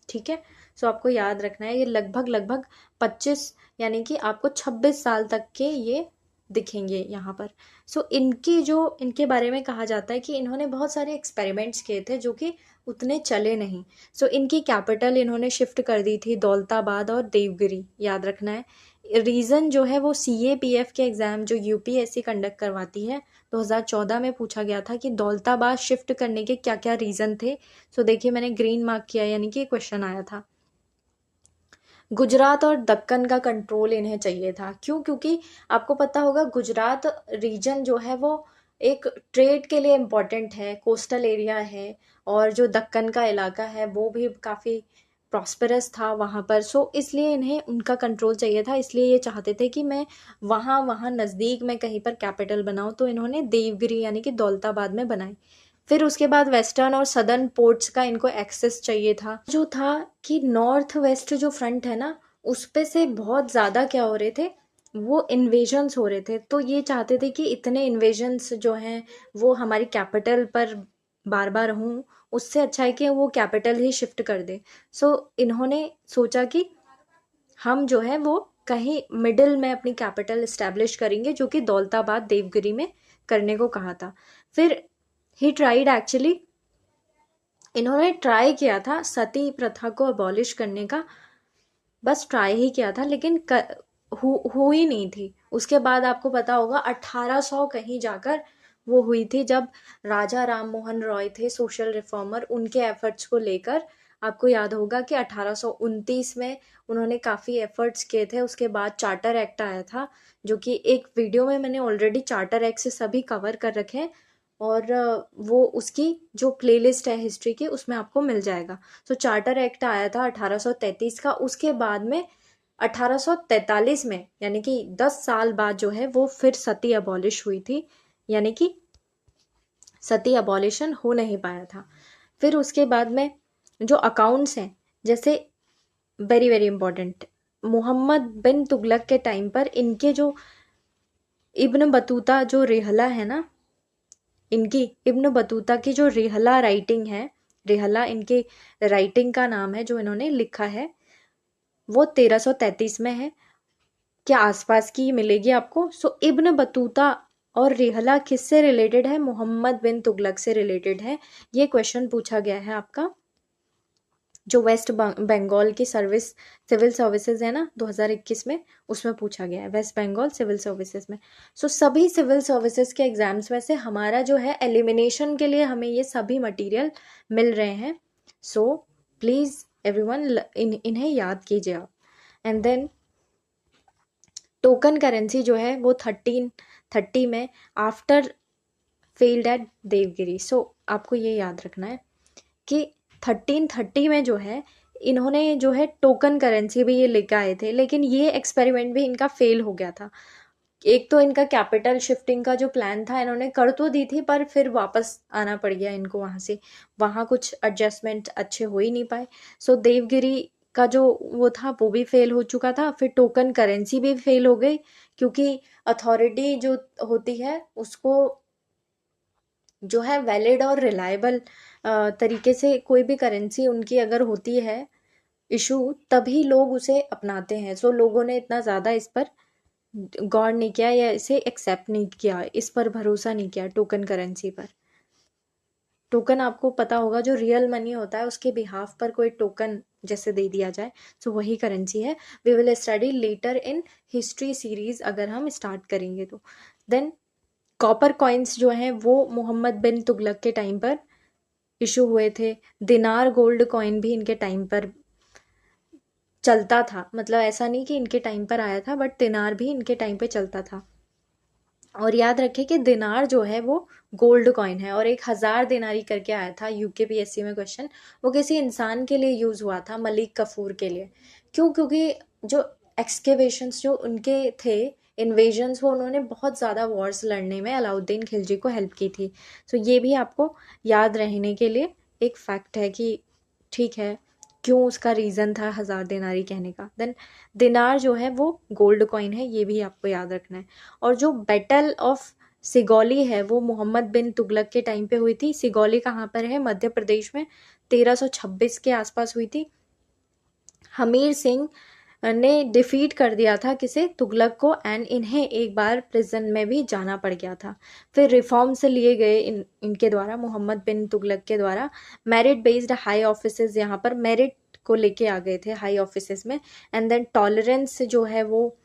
ठीक है। सो आपको याद रखना है, ये लगभग लगभग 25 यानी कि आपको 26 साल तक के ये दिखेंगे यहाँ पर। सो इनके बारे में कहा जाता है कि इन्होंने बहुत सारे एक्सपेरिमेंट्स किए थे जो कि उतने चले नहीं। सो इनकी कैपिटल इन्होंने शिफ्ट कर दी थी दौलताबाद और देवगिरी, याद रखना है। रीज़न जो है वो CAPF के एग्ज़ाम जो UPSC कंडक्ट करवाती है 2014 में पूछा गया था कि दौलताबाद शिफ्ट करने के क्या क्या रीज़न थे। सो देखिए मैंने ग्रीन मार्क किया, यानी कि क्वेश्चन आया था। गुजरात और दक्कन का कंट्रोल इन्हें चाहिए था, क्यों, क्योंकि आपको पता होगा गुजरात रीजन जो है वो एक ट्रेड के लिए इम्पोर्टेंट है, कोस्टल एरिया है, और जो दक्कन का इलाका है वो भी काफ़ी प्रॉस्पेरस था वहाँ पर। सो इसलिए इन्हें उनका कंट्रोल चाहिए था, इसलिए ये चाहते थे कि मैं वहाँ नज़दीक में कहीं पर कैपिटल बनाऊँ, तो इन्होंने देवगिरी यानी कि दौलताबाद में बनाई। फिर उसके बाद वेस्टर्न और सदर्न पोर्ट्स का इनको एक्सेस चाहिए था, जो था कि नॉर्थ वेस्ट जो फ्रंट है ना, उस पे से बहुत ज़्यादा क्या हो रहे थे, वो इन्वेजन्स हो रहे थे। तो ये चाहते थे कि इतने इन्वेजन्स जो हैं वो हमारी कैपिटल पर बार बार हों, उससे अच्छा है कि वो कैपिटल ही शिफ्ट कर दे। सो इन्होंने सोचा कि हम जो है वो कहीं मिडिल में अपनी कैपिटल इस्टेब्लिश करेंगे, जो कि दौलताबाद देवगिरी में करने को कहा था। फिर ही ट्राइड एक्चुअली, इन्होंने ट्राई किया था सती प्रथा को अबॉलिश करने का, बस ट्राई ही किया था, लेकिन हुई नहीं थी। उसके बाद आपको पता होगा 1800 कहीं जाकर वो हुई थी, जब राजा राम मोहन रॉय थे सोशल रिफॉर्मर, उनके एफर्ट्स को लेकर आपको याद होगा कि 1829 में उन्होंने काफ़ी एफर्ट्स किए थे। उसके बाद चार्टर एक्ट आया था, जो कि एक वीडियो में मैंने ऑलरेडी चार्टर एक्ट से सभी कवर कर रखे हैं, और वो उसकी जो प्लेलिस्ट है हिस्ट्री की उसमें आपको मिल जाएगा। सो चार्टर एक्ट आया था 1833 का। उसके बाद में 1843 में, यानी कि 10 साल बाद जो है वो फिर सती अबॉलिश हुई थी, यानी कि सती अबॉलिशन हो नहीं पाया था। फिर उसके बाद में जो अकाउंट्स हैं, जैसे वेरी वेरी इंपॉर्टेंट, मोहम्मद बिन तुगलक के टाइम पर इनके जो इब्न बतूता जो रिहला है ना, इनकी इब्न बतूता की जो रिहला राइटिंग है, रिहला इनकी राइटिंग का नाम है जो इन्होंने लिखा है, वो 1333 में है, के आसपास की मिलेगी आपको। सो इब्न बतूता और रिहला किससे रिलेटेड है, मोहम्मद बिन तुगलक से रिलेटेड है। ये क्वेश्चन पूछा गया है आपका, जो वेस्ट बंगाल की सिविल सर्विसेज है ना 2021 में, उसमें पूछा गया है, वेस्ट बंगाल सिविल सर्विसेज में। सो सभी सिविल सर्विसेज के एग्जाम्स में से हमारा जो है एलिमिनेशन के लिए हमें ये सभी मटेरियल मिल रहे हैं। सो प्लीज़ एवरीवन इन्हें याद कीजिए आप। एंड देन टोकन करेंसी जो है वो 1330 में आफ्टर फेल्ड एट देवगिरी। सो आपको ये याद रखना है कि 1330 में जो है इन्होंने जो है टोकन करेंसी भी ये लेकर आए थे, लेकिन ये एक्सपेरिमेंट भी इनका फेल हो गया था। एक तो इनका कैपिटल शिफ्टिंग का जो प्लान था इन्होंने कर तो दी थी, पर फिर वापस आना पड़ गया इनको वहाँ से, वहाँ कुछ एडजस्टमेंट अच्छे हो ही नहीं पाए। सो देवगिरी का जो वो था वो भी फेल हो चुका था, फिर टोकन करेंसी भी फेल हो गई, क्योंकि अथॉरिटी जो होती है उसको जो है वैलिड और रिलायबल तरीके से कोई भी करेंसी उनकी अगर होती है इशू, तभी लोग उसे अपनाते हैं। सो लोगों ने इतना ज़्यादा इस पर गौर नहीं किया या इसे एक्सेप्ट नहीं किया, इस पर भरोसा नहीं किया टोकन करेंसी पर। टोकन आपको पता होगा जो रियल मनी होता है उसके बिहाफ पर कोई टोकन जैसे दे दिया जाए, सो वही करेंसी है। We will study later in history series अगर हम स्टार्ट करेंगे तो। देन कॉपर कॉइन्स जो हैं वो मोहम्मद बिन तुगलक के टाइम पर इशू हुए थे। दिनार गोल्ड कॉइन भी इनके टाइम पर चलता था, मतलब ऐसा नहीं कि इनके टाइम पर आया था, बट दिनार भी इनके टाइम पे चलता था। और याद रखें कि दिनार जो है वो गोल्ड कॉइन है, और 1000 दिनारी करके आया था UKPSC में क्वेश्चन, वो किसी इंसान के लिए यूज़ हुआ था, मलिक कफूर के लिए। क्यों, क्योंकि जो एक्सकेवेशंस जो उनके थे, इन्वेजन्स, वो उन्होंने बहुत ज़्यादा वॉर्स लड़ने में अलाउद्दीन खिलजी को हेल्प की थी। तो ये भी आपको याद रहने के लिए एक फैक्ट है कि ठीक है क्यों उसका रीज़न था हज़ार दिनारी कहने का। देन दिनार जो है वो गोल्ड कॉइन है, ये भी आपको याद रखना है। और जो बैटल ऑफ सिगौली है वो मोहम्मद बिन तुगलक के टाइम पे हुई थी। सिगौली कहाँ पर है? मध्य प्रदेश में, 1326 के आसपास हुई थी। हमीर सिंह ने डिफीट कर दिया था किसे? तुगलक को, एंड इन्हें एक बार प्रिजन में भी जाना पड़ गया था। फिर रिफॉर्म्स लिए गए इनके द्वारा, मोहम्मद बिन तुगलक के द्वारा। मेरिट बेस्ड हाई ऑफिसेज, यहाँ पर मेरिट को लेके आ गए थे हाई ऑफिसेज में। एंड देन टॉलरेंस जो है वो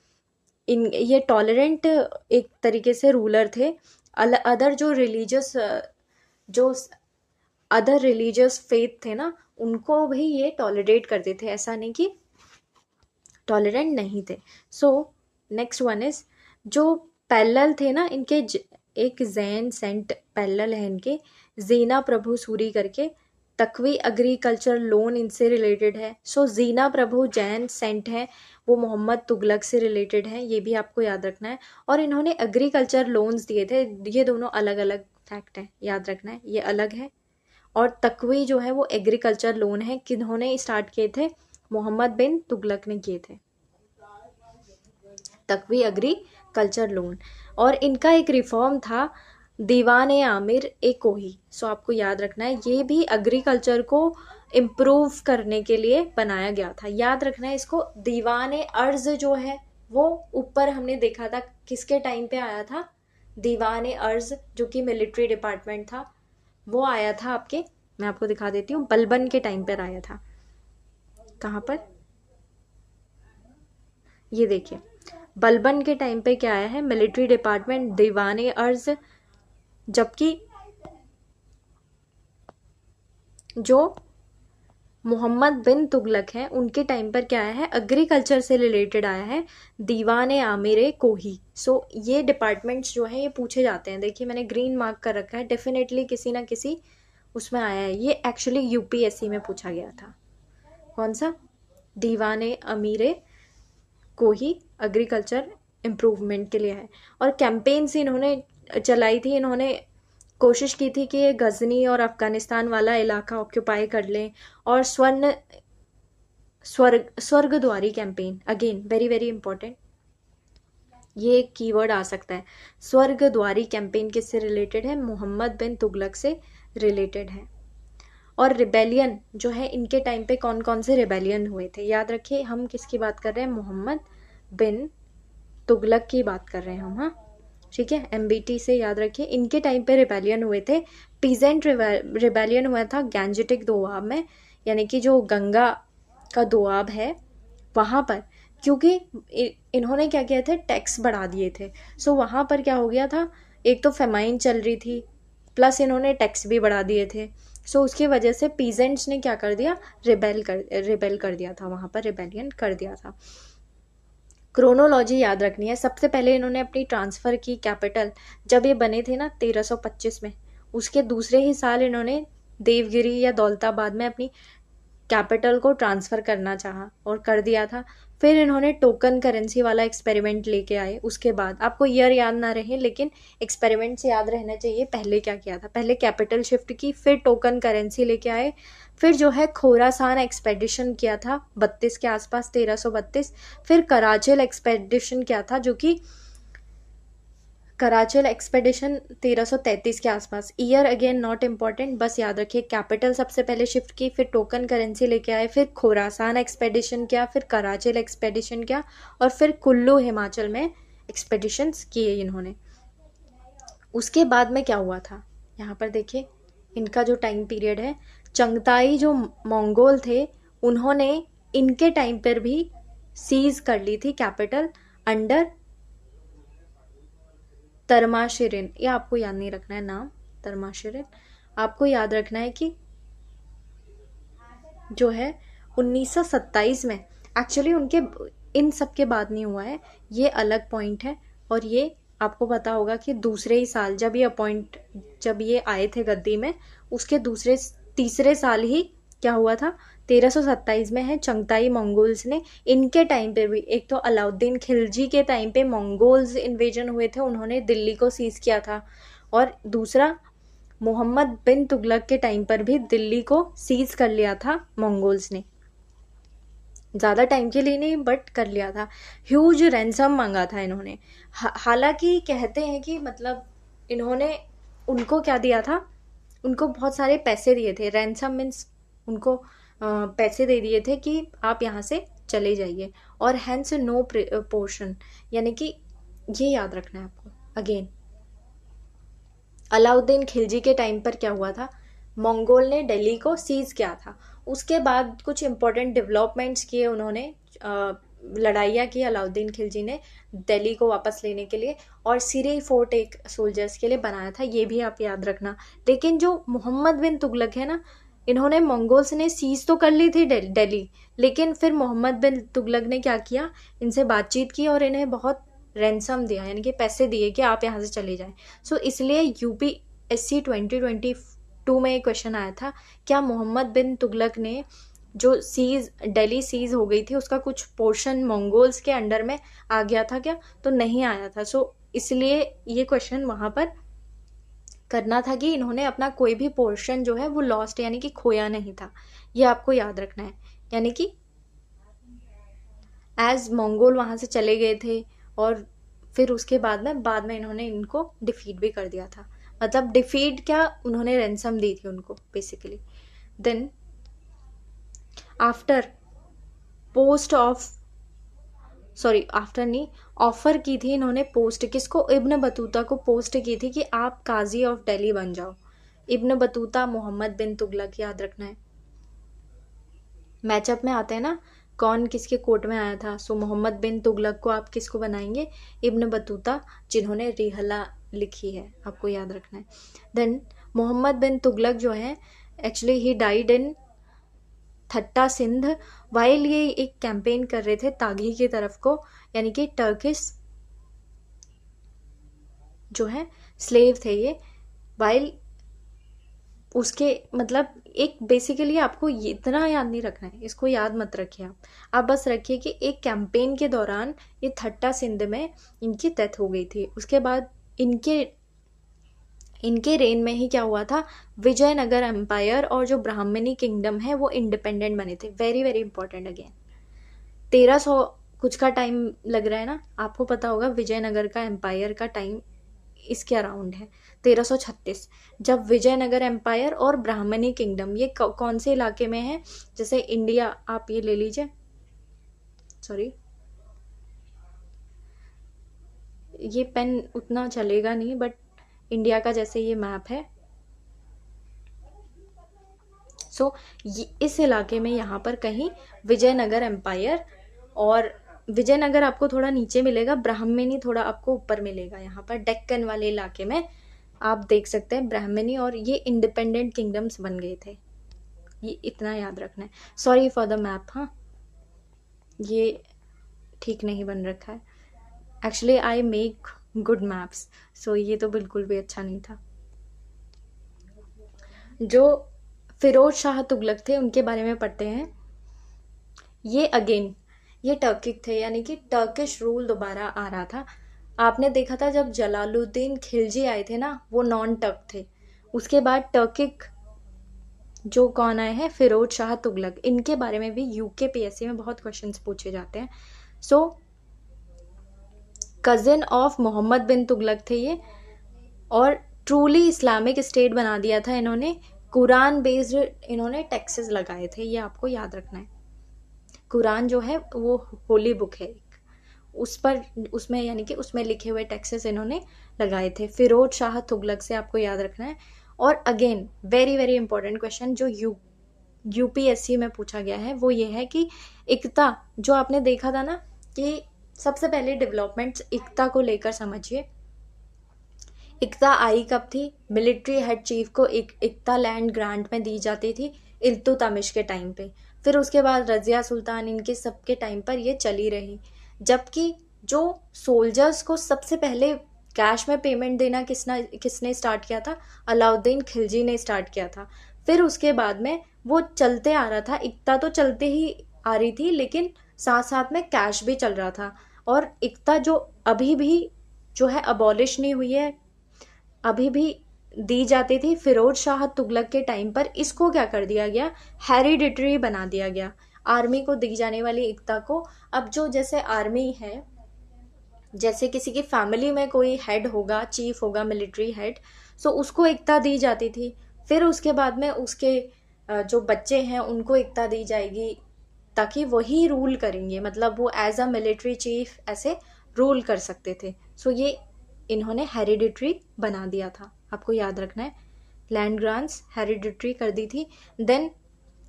ये टॉलरेंट एक तरीके से रूलर थे। अदर जो रिलीजियस फेथ थे ना, उनको भी ये टॉलरेट करते थे, ऐसा नहीं कि टॉलरेंट नहीं थे। सो नेक्स्ट वन इज जो पैरेलल थे ना इनके, एक जैन सेंट पैरेलल है इनके, जीना प्रभु सूरी करके। तकवी एग्रीकल्चर लोन इनसे रिलेटेड है। सो जीना प्रभु जैन सेंट है, वो मोहम्मद तुगलक से रिलेटेड है, ये भी आपको याद रखना है। और इन्होंने एग्रीकल्चर लोन्स दिए थे, ये दोनों अलग अलग फैक्ट है, याद रखना है, ये अलग है। और तकवी जो है वो एग्रीकल्चर लोन है, किन्होंने स्टार्ट किए थे? मोहम्मद बिन तुगलक ने किए थे तकवी एग्रीकल्चर लोन। और इनका एक रिफॉर्म था दीवान आमिर ए कोही। सो आपको याद रखना है, ये भी एग्रीकल्चर को इम्प्रूव करने के लिए बनाया गया था, याद रखना है इसको। दीवान अर्ज जो है वो ऊपर हमने देखा था किसके टाइम पे आया था? दीवान अर्ज जो कि मिलिट्री डिपार्टमेंट था, वो आया था आपके, मैं आपको दिखा देती हूँ, बलबन के टाइम पर आया था। कहाँ पर? ये देखिए, बलबन के टाइम पे क्या आया है? मिलिट्री डिपार्टमेंट, दीवाने अर्ज। जबकि जो मोहम्मद बिन तुगलक है उनके टाइम पर क्या आया है? एग्रीकल्चर से रिलेटेड आया है, दीवाने आमिर कोही। सो ये डिपार्टमेंट्स जो है ये पूछे जाते हैं। देखिए मैंने ग्रीन मार्क कर रखा है, डेफिनेटली किसी ना किसी उसमें आया है। ये एक्चुअली यूपीएससी में पूछा गया था। कौन सा? दीवाने अमीरे को ही एग्रीकल्चर इम्प्रूवमेंट के लिए है। और कैंपेन्स इन्होंने चलाई थी, इन्होंने कोशिश की थी कि ये गजनी और अफगानिस्तान वाला इलाका ऑक्यूपाई कर लें। और Swargadwari campaign, again very very important, ये एक कीवर्ड आ सकता है। स्वर्गद्वारी कैंपेन किससे रिलेटेड है? मोहम्मद बिन तुगलक से रिलेटेड है। और रिबेलियन जो है इनके टाइम पे कौन कौन से रिबेलियन हुए थे? याद रखिए, हम किसकी बात कर रहे हैं? मोहम्मद बिन तुगलक की बात कर रहे हैं हम, हाँ ठीक है, एमबीटी से याद रखिए। इनके टाइम पे रिबेलियन हुए थे। पीजेंट रिबेलियन हुआ था गैंजेटिक दोआब में, यानी कि जो गंगा का दोआब है वहाँ पर, क्योंकि इन्होंने क्या किया था? टैक्स बढ़ा दिए थे। सो वहाँ पर क्या हो गया था? एक तो फेमाइन चल रही थी, प्लस इन्होंने टैक्स भी बढ़ा दिए थे। सो उसकी वजह से पीजेंट्स ने क्या कर दिया? रिबेल कर दिया था, वहाँ पर रिबेलियन कर दिया था। क्रोनोलॉजी याद रखनी है। सबसे पहले इन्होंने अपनी ट्रांसफ़र की कैपिटल, जब ये बने थे ना 1325 में, उसके दूसरे ही साल इन्होंने देवगिरी या दौलताबाद में अपनी कैपिटल को ट्रांसफ़र करना चाहा और कर दिया था। फिर इन्होंने टोकन करेंसी वाला एक्सपेरिमेंट लेके आए। उसके बाद आपको ईयर याद ना रहे लेकिन एक्सपेरिमेंट से याद रहना चाहिए पहले क्या किया था। पहले कैपिटल शिफ्ट की, फिर टोकन करेंसी लेके आए, फिर जो है खोरासान एक्सपेडिशन किया था 32 के आसपास, 1332। फिर कराचल एक्सपेडिशन किया था, जो कि कराचल एक्सपेडिशन 1333 के आसपास। ईयर अगेन नॉट इम्पॉर्टेंट, बस याद रखिए कैपिटल सबसे पहले शिफ्ट की, फिर टोकन करेंसी लेके आए, फिर खोरासान एक्सपेडिशन किया, फिर कराचल एक्सपेडिशन किया, और फिर कुल्लू हिमाचल में एक्सपेडिशंस किए इन्होंने। उसके बाद में क्या हुआ था? यहाँ पर देखिए इनका जो टाइम पीरियड है, चंगताई जो मंगोल थे उन्होंने इनके टाइम पर भी सीज कर ली थी कैपिटल अंडर तरमाशिरिन। ये आपको याद नहीं रखना है नाम, तरमाशिरिन आपको याद रखना है कि जो है 1927 में, एक्चुअली उनके इन सब के बाद नहीं हुआ है, ये अलग पॉइंट है। और ये आपको पता होगा कि दूसरे ही साल जब ये आए थे गद्दी में, उसके तीसरे साल ही क्या हुआ था 1327 में है, चंगताई मंगोल्स ने, इनके टाइम पे भी, एक तो अलाउद्दीन खिलजी के टाइम पे मंगोल्स इन्वेजन हुए थे, उन्होंने दिल्ली को सीज किया था, और दूसरा मोहम्मद बिन तुगलक के टाइम पर भी दिल्ली को सीज कर लिया था मंगोल्स ने, ज़्यादा टाइम के लिए नहीं बट कर लिया था। ह्यूज रैंसम मांगा था इन्होंने। हालांकि कहते हैं कि मतलब इन्होंने उनको क्या दिया था, उनको बहुत सारे पैसे दिए थे। रैंसम मीन्स उनको पैसे दे दिए थे कि आप यहाँ से चले जाइए, और हैंस नो पोर्शन, यानी कि ये याद रखना है आपको। अगेन अलाउद्दीन खिलजी के टाइम पर क्या हुआ था, मंगोल ने दिल्ली को सीज किया था। उसके बाद कुछ इंपॉर्टेंट डेवलपमेंट्स किए उन्होंने, लड़ाइयाँ की अलाउद्दीन खिलजी ने दिल्ली को वापस लेने के लिए, और सिरी फोर्ट एक सोल्जर्स के लिए बनाया था, ये भी आप याद रखना। लेकिन जो मोहम्मद बिन तुगलक है ना, इन्होंने मंगोल्स ने सीज तो कर ली थी दिल्ली, लेकिन फिर मोहम्मद बिन तुगलक ने क्या किया, इनसे बातचीत की और इन्हें बहुत रैंसम दिया, यानी कि पैसे दिए कि आप यहाँ से चले जाएं। सो इसलिए यूपीएससी 2022 में एक क्वेश्चन आया था, क्या मोहम्मद बिन तुगलक ने जो दिल्ली सीज हो गई थी उसका कुछ पोर्शन मंगोल्स के अंडर में आ गया था क्या, तो नहीं आया था। सो इसलिए ये क्वेश्चन वहाँ पर करना था कि इन्होंने अपना कोई भी पोर्शन जो है वो लॉस्ट, यानी कि खोया नहीं था, ये आपको याद रखना है। यानी कि एज मंगोल वहाँ से चले गए थे, और फिर उसके बाद में इन्होंने इनको डिफीट भी कर दिया था। मतलब डिफीट क्या, उन्होंने रैंसम दी थी उनको basically. Then after post of after नहीं, ऑफर की थी इन्होंने पोस्ट, किसको, इब्न बतूता को पोस्ट की थी कि आप काजी ऑफ दिल्ली बन जाओ। इब्न बतूता, मोहम्मद बिन तुगलक, याद रखना है। मैचअप में आते हैं ना कौन किसके कोर्ट में आया था, सो मोहम्मद बिन तुगलक को आप किसको बनाएंगे, इब्न बतूता, जिन्होंने रिहला लिखी है, आपको याद रखना है। देन मोहम्मद बिन तुगलक जो है, actually he died in Thatta Sindh, while ये एक कैंपेन कर रहे थे तागी की तरफ को, यानी कि टर्किश जो है स्लेव थे ये, वाइल उसके मतलब एक बेसिकली आपको इतना याद नहीं रखना है, इसको याद मत रखिए आप बस रखिए कि एक कैंपेन के दौरान ये थट्टा सिंध में इनकी डेथ हो गई थी। उसके बाद इनके रेन में ही क्या हुआ था, विजयनगर एम्पायर और जो ब्राह्मणी किंगडम है वो इंडिपेंडेंट बने थे। Very very important. अगेन 1300 कुछ का टाइम लग रहा है ना, आपको पता होगा विजयनगर का एम्पायर का टाइम इसके अराउंड है 1336, जब विजयनगर एम्पायर और ब्राह्मणी किंगडम ये कौन से इलाके में है, जैसे इंडिया आप ये ले लीजिए, सॉरी ये पेन उतना चलेगा नहीं, बट इंडिया का जैसे ये मैप है, सो इस इलाके में यहाँ पर कहीं विजयनगर एम्पायर, और विजयनगर आपको थोड़ा नीचे मिलेगा, ब्राह्मणी थोड़ा आपको ऊपर मिलेगा। यहाँ पर डेक्कन वाले इलाके में आप देख सकते हैं ब्राह्मणी, और ये इंडिपेंडेंट किंगडम्स बन गए थे, ये इतना याद रखना है। सॉरी फॉर द मैप, हाँ ये ठीक नहीं बन रखा है, actually I make good maps, so ये तो बिल्कुल भी अच्छा नहीं था। जो फिरोज शाह तुगलक थे उनके बारे में पढ़ते हैं। ये अगेन ये टर्किक थे, यानी कि टर्किश रूल दोबारा आ रहा था। आपने देखा था जब जलालुद्दीन खिलजी आए थे ना, वो नॉन टर्क थे। उसके बाद टर्किक जो कौन आए हैं, फिरोज शाह तुगलक, इनके बारे में भी यूकेपीएससी में बहुत क्वेश्चंस पूछे जाते हैं। सो कजिन ऑफ मोहम्मद बिन तुगलक थे ये, और ट्रूली इस्लामिक स्टेट बना दिया था इन्होंने। कुरान बेस्ड इन्होंने टैक्सेस लगाए थे, ये आपको याद रखना है। कुरान जो है वो होली बुक है, उस पर उसमें यानी कि उसमें लिखे हुए टैक्सेस इन्होंने लगाए थे। फिरोज शाह तुगलक से आपको याद रखना है। और again very very important question जो यूपीएससी में पूछा गया है वो ये है कि इक्ता, जो आपने देखा था ना कि सबसे पहले डेवलपमेंट्स इक्ता को लेकर समझिए। इक्ता आई कब थी, मिलिट्री हेड चीफ को इक्ता लैंड ग्रांट में दी जाती थी इल्तुतमिश के टाइम पे, फिर उसके बाद रजिया सुल्तान, इनके सबके टाइम पर ये चली रही। जबकि जो सोल्जर्स को सबसे पहले कैश में पेमेंट देना किसने स्टार्ट किया था, अलाउद्दीन खिलजी ने स्टार्ट किया था। फिर उसके बाद में वो चलते आ रहा था, इक्ता तो चलते ही आ रही थी, लेकिन साथ साथ में कैश भी चल रहा था। और इक्ता जो अभी भी जो है अबॉलिश नहीं हुई है, अभी भी दी जाती थी फिरोज शाह तुगलक के टाइम पर, इसको क्या कर दिया गया, हेरिडिटरी बना दिया गया। आर्मी को दी जाने वाली इक्ता को, अब जो जैसे आर्मी है, जैसे किसी की फैमिली में कोई हेड होगा, चीफ होगा, मिलिट्री हेड, सो उसको इक्ता दी जाती थी। फिर उसके बाद में उसके जो बच्चे हैं उनको इक्ता दी जाएगी, ताकि वही रूल करेंगे, मतलब वो एज अ मिलिट्री चीफ ऐसे रूल कर सकते थे। सो ये इन्होंने हेरिडिटरी बना दिया था, आपको याद रखना है। लैंड ग्रांट्स हेरिडिटरी कर दी थी। देन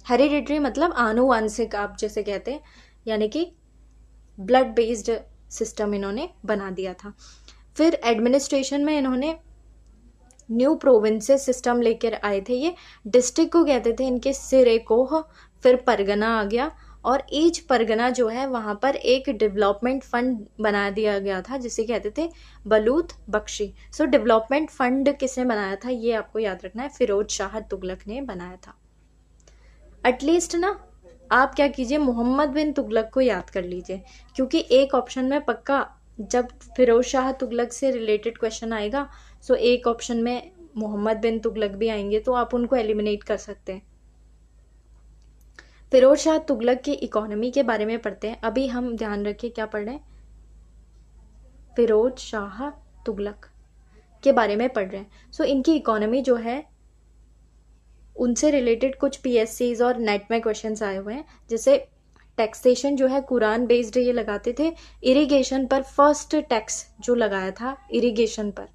हेरिडिटरी मतलब आनुवंशिक, आप जैसे कहते हैं, यानी कि ब्लड बेस्ड सिस्टम इन्होंने बना दिया था। फिर एडमिनिस्ट्रेशन में इन्होंने न्यू प्रोविंसेस सिस्टम लेकर आए थे। ये डिस्ट्रिक्ट को कहते थे इनके सिरे कोह, फिर परगना आ गया, और ईच परगना जो है वहाँ पर एक डेवलपमेंट फंड बना दिया गया था, जिसे कहते थे बलूत बख्शी। सो डेवलपमेंट फंड किसने बनाया था, ये आपको याद रखना है, फिरोज शाह तुगलक ने बनाया था। एटलीस्ट ना आप क्या कीजिए, मोहम्मद बिन तुगलक को याद कर लीजिए, क्योंकि एक ऑप्शन में पक्का जब फिरोज शाह तुगलक से रिलेटेड क्वेश्चन आएगा, सो एक ऑप्शन में मोहम्मद बिन तुगलक भी आएंगे, तो आप उनको एलिमिनेट कर सकते हैं। फिरोज शाह तुगलक की इकोनॉमी के बारे में पढ़ते हैं। अभी हम ध्यान रखिए क्या पढ़ रहे हैं, फिरोज शाह तुगलक के बारे में पढ़ रहे हैं। सो इनकी इकोनॉमी जो है, उनसे रिलेटेड कुछ पीएससीज और नेट में क्वेश्चंस आए हुए हैं। जैसे टैक्सेशन जो है कुरान बेस्ड ये लगाते थे। इरिगेशन पर फर्स्ट टैक्स जो लगाया था, इरिगेशन पर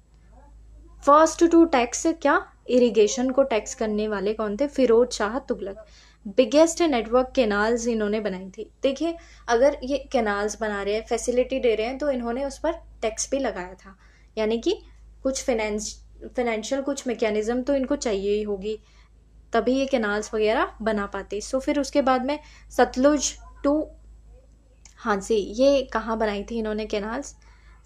फर्स्ट टू टैक्स क्या, इरिगेशन को टैक्स करने वाले कौन थे, Firoz Shah Tughlaq. Biggest network canals इन्होंने बनाई थी। देखिए अगर ये कैनाल्स बना रहे हैं, फैसिलिटी दे रहे हैं, तो इन्होंने उस पर टैक्स भी लगाया था, यानी कि कुछ फाइनेंशियल कुछ मैकेनिज्म तो इनको चाहिए ही होगी, तभी ये कैनाल्स वगैरह बना पाते। सो फिर उसके बाद में सतलुज टू हांसी, ये कहाँ बनाई थी इन्होंने कैनाल्स,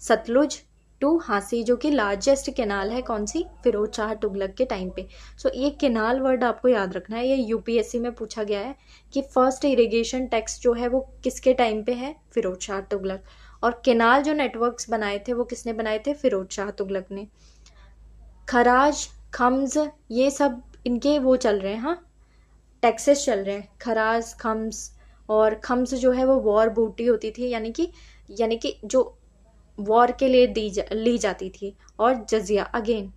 सतलुज टू हांसी, जो कि लार्जेस्ट कैनाल है, कौन सी, फिरोज शाह तुगलक के टाइम पे। सो ये कैनाल वर्ड आपको याद रखना है, ये यूपीएससी में पूछा गया है कि फर्स्ट इरिगेशन टैक्स जो है वो किसके टाइम पे है, फिरोज शाह तुगलक। और कैनाल जो नेटवर्क्स बनाए थे वो किसने बनाए थे, फिरोज शाह तुगलक ने। खराज, खम्स, ये सब इनके वो चल रहे हैं, हाँ टैक्सेस चल रहे हैं, खराज, खम्स। और खम्स जो है वो वॉर बूटी होती थी, यानी कि जो वॉर के लिए ली जाती थी। और जजिया, अगेन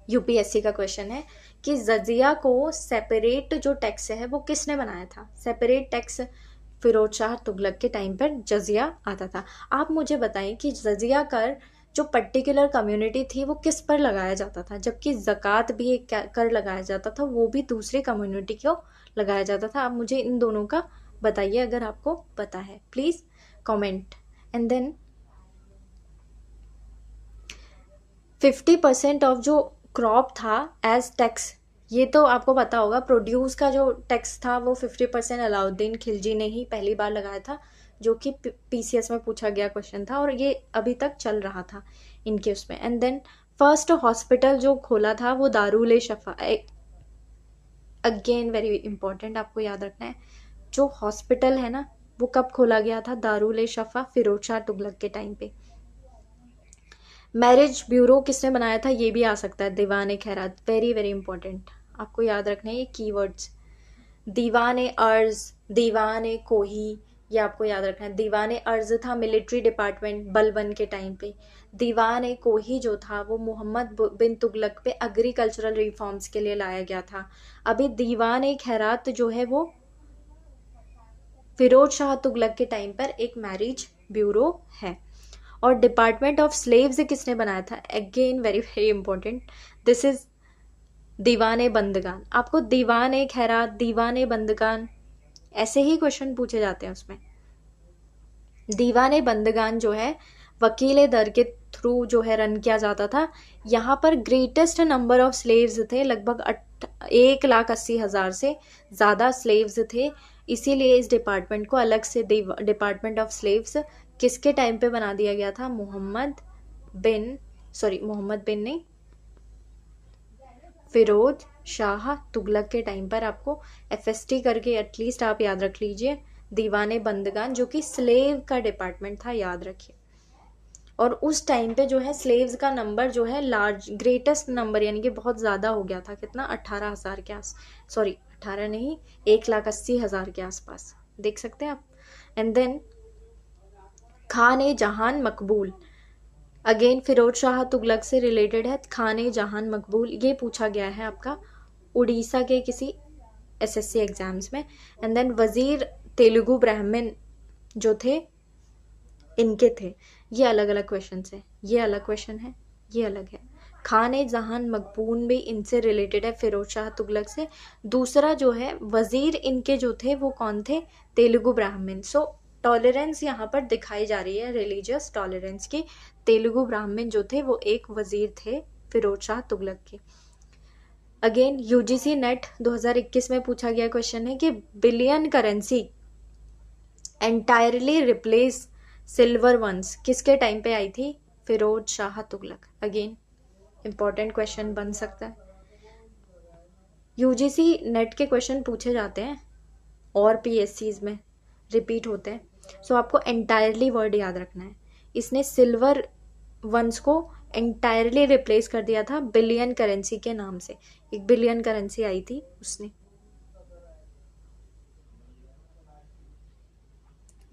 यूपीएससी का क्वेश्चन है कि जजिया को सेपरेट जो टैक्स है वो किसने बनाया था, सेपरेट टैक्स फिरोज शाह तुगलक के टाइम पर जजिया आता था। आप मुझे बताएं कि जजिया कर जो पर्टिकुलर कम्युनिटी थी वो किस पर लगाया जाता था, जबकि ज़कात भी एक कर लगाया जाता था, वो भी दूसरी कम्युनिटी को लगाया जाता था। आप मुझे इन दोनों का बताइए, अगर आपको पता है please comment. And then 50% of जो क्रॉप था एज टैक्स, ये तो आपको पता होगा, प्रोड्यूस का जो टैक्स था वो 50% अलाउद्दीन खिलजी ने ही पहली बार लगाया था, जो कि पीसीएस में पूछा गया क्वेश्चन था, और ये अभी तक चल रहा था इनके उसमें। एंड देन फर्स्ट हॉस्पिटल जो खोला था वो दारुल शफा, अगेन वेरी इंपॉर्टेंट, आपको याद रखना है, जो हॉस्पिटल है ना वो कब खोला गया था, दारुल शफा, फिरोज शाह तुगलक के टाइम पे। मैरिज ब्यूरो किसने बनाया था, ये भी आ सकता है, दीवान खैरात, वेरी वेरी इंपॉर्टेंट, आपको याद रखना है ये कीवर्ड्स। दीवान अर्ज, दीवान कोही, ये आपको याद रखना है। दीवान अर्ज था मिलिट्री डिपार्टमेंट बलबन के टाइम पे। दीवान कोही जो था वो मोहम्मद बिन तुगलक पे एग्रीकल्चरल रिफॉर्म्स के लिए लाया गया था। अभी दीवान खैरात जो है वो फिरोज शाह तुगलक के टाइम पर एक मैरिज ब्यूरो है। और डिपार्टमेंट ऑफ स्लेव्स किसने बनाया था, again very very important, this is दीवाने बंदगान। आपको दीवाने खैरात, दीवाने बंदगान ऐसे ही क्वेश्चन पूछे जाते हैं उसमें। दीवाने बंदगान जो है वकील दर के थ्रू जो है रन किया जाता था। यहाँ पर ग्रेटेस्ट नंबर ऑफ स्लेव्स थे, लगभग 1,80,000 से ज़्यादा स्लेव्स थे, इसीलिए इस डिपार्टमेंट को अलग से डिपार्टमेंट ऑफ स्लेव्स किसके टाइम पे बना दिया गया था, मोहम्मद बिन नहीं, फिरोज शाह तुगलक के टाइम पर, आपको FST करके एटलीस्ट आप याद रख लीजिए, दीवाने बंदगान, जो कि स्लेव का डिपार्टमेंट था, याद रखिए। और उस टाइम पे जो है स्लेव्स का नंबर जो है लार्ज, ग्रेटेस्ट नंबर, यानी कि बहुत ज़्यादा हो गया था। कितना? 18,000 के आस, सॉरी 18 नहीं, 1,80,000 के आसपास, देख सकते हैं आप। एंड देन खान जहान मकबूल, अगेन फिरोज शाह तुगलक से रिलेटेड है। खान जहान मकबूल, ये पूछा गया है आपका उड़ीसा के किसी SSC एग्जाम्स में। एंड देन वजीर तेलुगु ब्राह्मण जो थे, इनके थे। ये अलग अलग क्वेश्चन है, ये अलग क्वेश्चन है, ये अलग है। खान जहान मकबूल भी इनसे रिलेटेड है, फिरोज शाह तुगलक से। दूसरा जो है वजीर इनके जो थे वो कौन थे? तेलुगु ब्राह्मण। सो टॉलरेंस यहाँ पर दिखाई जा रही है, रिलीजियस टॉलरेंस की। तेलुगु ब्राह्मण जो थे वो एक वजीर थे फिरोज शाह तुगलक के। अगेन UGC नेट 2021 में पूछा गया क्वेश्चन है कि billon currency entirely replace silver once किसके टाइम पे आई थी? Firoz Shah Tughlaq. Again important question बन सकता है। UGC नेट के क्वेश्चन पूछे जाते हैं और PSCs में रिपीट होते हैं। सो आपको एंटायरली वर्ड याद रखना है। इसने सिल्वर वंस को एंटायरली रिप्लेस कर दिया था बिलियन करेंसी के नाम से। एक बिलियन करेंसी आई थी उसने,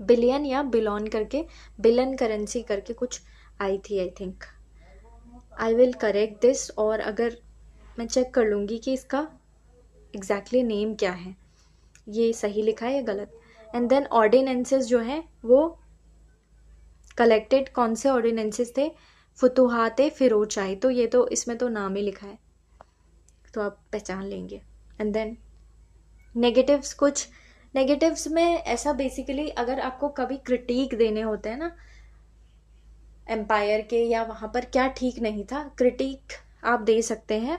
बिलियन या बिलॉन करके, बिलियन करेंसी करके कुछ आई थी, I think. I will correct this, और अगर मैं चेक कर लूँगी कि इसका एग्जैक्टली नेम क्या है, ये सही लिखा है या गलत। एंड देन ऑर्डिनेंसेस जो है वो कलेक्टेड, कौन से ऑर्डिनेंसेस थे? फुतुहात फिरोज शाही। तो ये तो इसमें तो नाम ही लिखा है, तो आप पहचान लेंगे। एंड देन नेगेटिव्स, कुछ नेगेटिव्स में ऐसा बेसिकली अगर आपको कभी क्रिटिक देने होते हैं ना एम्पायर के, या वहाँ पर क्या ठीक नहीं था, क्रिटिक आप दे सकते हैं।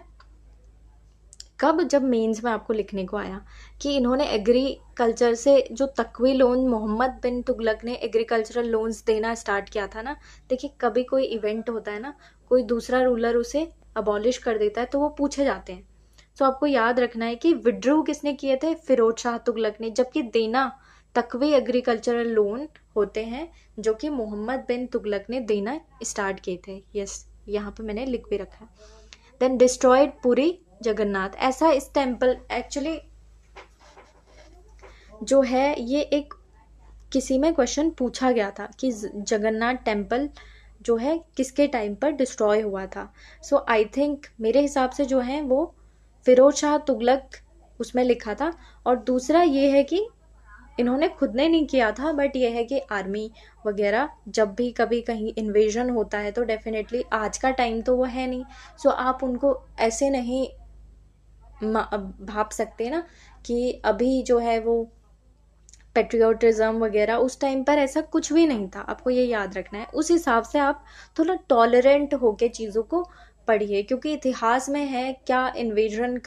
कब? जब मेंस में आपको लिखने को आया कि इन्होंने एग्रीकल्चर से जो तकवी लोन, मोहम्मद बिन तुगलक ने एग्रीकल्चरल लोन्स देना स्टार्ट किया था ना। देखिए कभी कोई इवेंट होता है ना, कोई दूसरा रूलर उसे अबॉलिश कर देता है तो वो पूछे जाते हैं। तो आपको याद रखना है कि विड्रू किसने किए थे? फिरोज शाह तुगलक ने। जबकि देना तकवी एग्रीकल्चरल लोन होते हैं जो कि मोहम्मद बिन तुगलक ने देना स्टार्ट किए थे। यस, यहाँ पे मैंने लिख भी रखा है। देन डिस्ट्रॉयड पुरी जगन्नाथ, ऐसा इस टेम्पल एक्चुअली जो है ये एक किसी में क्वेश्चन पूछा गया था कि जगन्नाथ टेम्पल जो है किसके टाइम पर डिस्ट्रॉय हुआ था। सो आई थिंक मेरे हिसाब से जो है वो फिरोज शाह तुगलक उसमें लिखा था। और दूसरा ये है कि इन्होंने खुद ने नहीं किया था, बट ये है कि आर्मी वगैरह जब भी कभी कहीं इन्वेजन होता है तो डेफिनेटली, आज का टाइम तो वो है नहीं, सो आप उनको ऐसे नहीं भाप सकते ना कि अभी जो है वो पेट्रियोटिज्म वगैरह, उस टाइम पर ऐसा कुछ भी नहीं था। आपको ये याद रखना है। उस हिसाब से आप थोड़ा टॉलरेंट होके चीज़ों को पढ़िए, क्योंकि इतिहास में है क्या इन्वेजन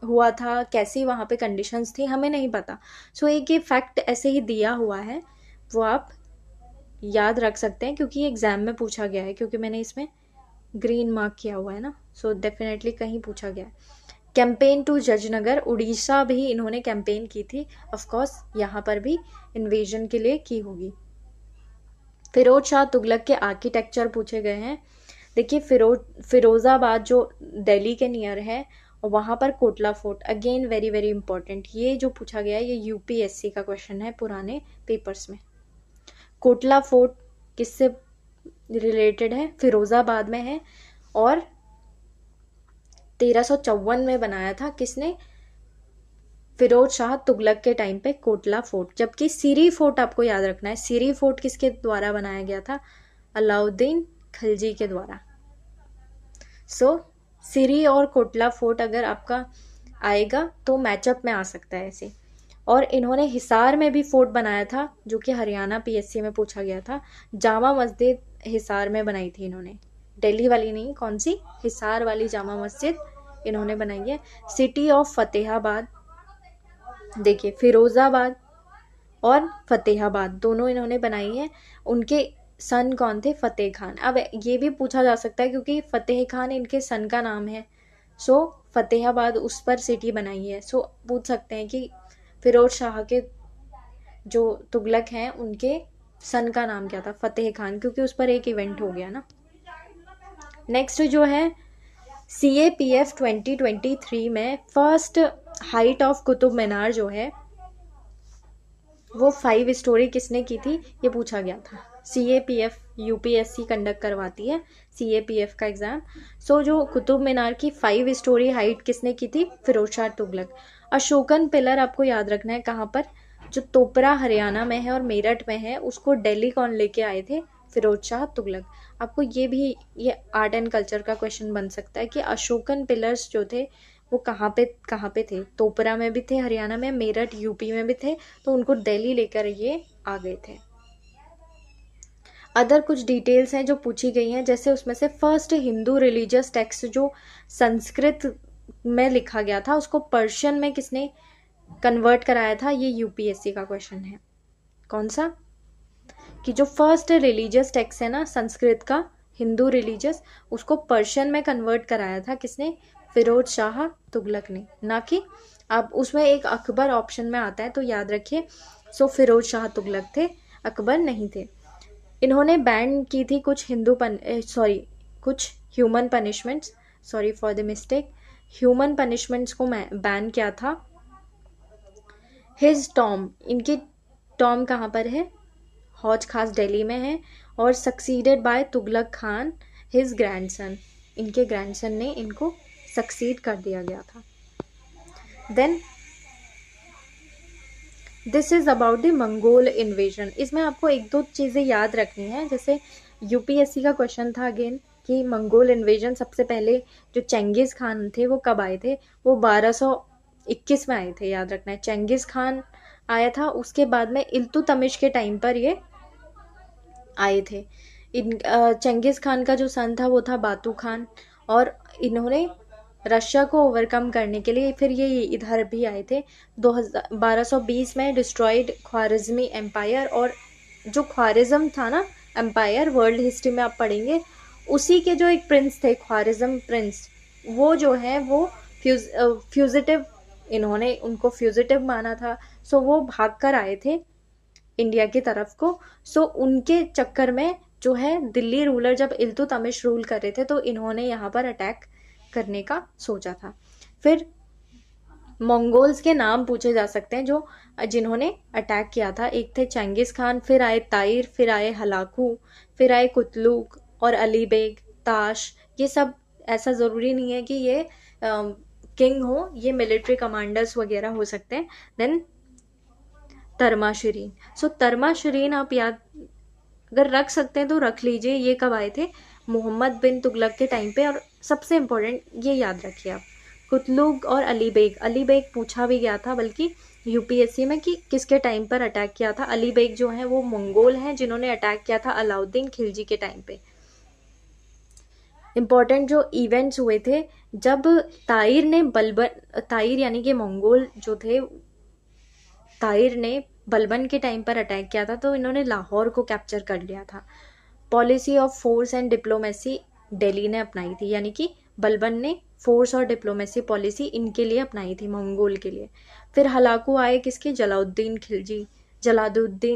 हुआ था, कैसी वहाँ पे कंडीशंस थी, हमें नहीं पता। सो एक ये फैक्ट ऐसे ही दिया हुआ है, वो आप याद रख सकते हैं क्योंकि एग्जाम में पूछा गया है, क्योंकि मैंने इसमें ग्रीन मार्क किया हुआ है ना। सो डेफिनेटली कहीं पूछा गया है। कैंपेन टू जजनगर, उड़ीसा भी इन्होंने कैंपेन की थी। ऑफ कोर्स यहाँ पर भी इन्वेजन के लिए की होगी। फिरोज शाह तुगलक के आर्किटेक्चर पूछे गए हैं। देखिए फिरोजाबाद जो दिल्ली के नियर है, और वहाँ पर Kotla fort, again very very important. ये जो पूछा गया है ये UPSC का क्वेश्चन है पुराने पेपर्स में। कोटला फोर्ट किससे रिलेटेड है? फिरोजाबाद में है, और 1354 में बनाया था किसने? फिरोज शाह तुगलक के टाइम पे कोटला फोर्ट। जबकि सीरी फोर्ट आपको याद रखना है, सीरी फोर्ट किसके द्वारा बनाया गया था? अलाउद्दीन खिलजी के द्वारा। सो सीरी और कोटला फोर्ट अगर आपका आएगा तो मैचअप में आ सकता है ऐसे। और इन्होंने हिसार में भी फोर्ट बनाया था जो कि हरियाणा PSC में पूछा गया था। जामा मस्जिद हिसार में बनाई थी इन्होंने, दिल्ली वाली नहीं, कौन सी? हिसार वाली जामा मस्जिद इन्होंने बनाई है। सिटी ऑफ फतेहाबाद, देखिए फिरोजाबाद और फतेहाबाद दोनों इन्होंने बनाई है। उनके सन कौन थे? फतेह खान। अब ये भी पूछा जा सकता है क्योंकि फतेह खान इनके सन का नाम है। सो फतेहाबाद उस पर सिटी बनाई है। सो पूछ सकते हैं कि फिरोज शाह के जो तुगलक हैं उनके सन का नाम क्या था, फतेह खान, क्योंकि उस पर एक इवेंट हो गया ना। नेक्स्ट जो है CAPF 2023 में first height of Qutub Minar जो है वो 5 स्टोरी किसने की थी, ये पूछा गया था। CAPF UPSC कंडक्ट करवाती है CAPF का एग्जाम। सो जो कुतुब मीनार की 5 स्टोरी हाइट किसने की थी, फिरोज शाह तुगलक। अशोकन पिलर आपको याद रखना है कहाँ पर, जो तोपरा हरियाणा में है और मेरठ में है, उसको दिल्ली कौन लेके आए थे, फिरोज शाह तुगलक। आपको ये आर्ट एंड कल्चर का क्वेश्चन बन सकता है कि अशोकन पिलर्स जो थे वो कहाँ पे थे, तोपरा में भी थे हरियाणा में, मेरठ यूपी में भी थे, तो उनको दिल्ली लेकर ये आ गए थे। अदर कुछ डिटेल्स हैं जो पूछी गई हैं, जैसे उसमें से फर्स्ट हिंदू रिलीजियस टेक्स्ट जो संस्कृत में लिखा गया था उसको पर्शियन में किसने कन्वर्ट कराया था, ये UPSC का क्वेश्चन है। कौन सा, कि जो फर्स्ट रिलीजियस टेक्स्ट है ना संस्कृत का, हिंदू रिलीजियस, उसको पर्शियन में कन्वर्ट कराया था किसने, फिरोज शाह तुगलक ने, ना कि अब उसमें एक अकबर ऑप्शन में आता है तो याद रखिए। सो फिरोज शाह तुगलक थे, अकबर नहीं थे। इन्होंने बैन की थी कुछ कुछ human punishments, sorry for the mistake, human punishments को बैन किया था। हिज टॉम, इनकी टॉम कहाँ पर है, हौज खास दिल्ली में है, और succeeded by Tughlaq Khan his grandson, इनके ग्रैंडसन ने इनको सक्सीड कर दिया गया था। Then this is about the Mongol invasion. इसमें आपको एक दो चीज़ें याद रखनी है, जैसे UPSC का क्वेश्चन था अगेन कि मंगोल इन्वेजन सबसे पहले जो चेंगिस खान थे वो कब आए थे, वो 1221 में आए थे, याद रखना है। चेंगिस खान आया था, उसके बाद में इल्तुतमिश के टाइम पर ये आए थे। चेंगिस खान का जो सन था वो था बातू खान, और इन्होंने रशिया को ओवरकम करने के लिए फिर ये इधर भी आए थे। 1220 में डिस्ट्रॉयड ख्वारिज़मी एम्पायर, और जो ख्वारिज़म था ना एम्पायर, वर्ल्ड हिस्ट्री में आप पढ़ेंगे, उसी के जो एक प्रिंस थे ख्वारिज़म प्रिंस, वो जो है वो फ्यूजिटिव, इन्होंने उनको फ्यूजिटिव माना था। सो वो भाग कर आए थे इंडिया की तरफ को। सो उनके चक्कर में जो है दिल्ली रूलर जब इल्तुतमिश रूल कर रहे थे तो इन्होंने यहाँ पर अटैक करने का सोचा था। फिर मंगोल्स के नाम पूछे जा सकते हैं जो जिन्होंने अटैक किया था, एक थे चेंगिस खान, फिर आए ताइर, फिर आए हलाकू, फिर आए कुतलुक और अली बेग, ताश। ये सब ऐसा ज़रूरी नहीं है कि ये किंग हो, ये मिलिट्री कमांडर्स वगैरह हो सकते हैं। देन तर्माशरीन, सो तर्माशरीन आप याद अगर रख सकते हैं तो रख लीजिए, ये कब आए थे, मोहम्मद बिन तुगलक के टाइम पे। और सबसे इम्पोर्टेंट ये याद रखिए आप, कुतलुग और अली बेग पूछा भी गया था बल्कि UPSC में कि किसके टाइम पर अटैक किया था। अली बेग जो है वो मंगोल हैं जिन्होंने अटैक किया था अलाउद्दीन खिलजी के टाइम पे। इम्पॉर्टेंट जो इवेंट्स हुए थे, जब ताइर यानी कि मंगोल जो थे, ताइर ने बलबन के टाइम पर अटैक किया था तो इन्होंने लाहौर को कैप्चर कर लिया था। Policy of force and diplomacy Delhi ने अपनाई थी, यानी कि बलबन ने फोर्स और डिप्लोमेसी पॉलिसी इनके लिए अपनाई थी, मंगोल के लिए। फिर हलाकू आए किसके, जलालुद्दीन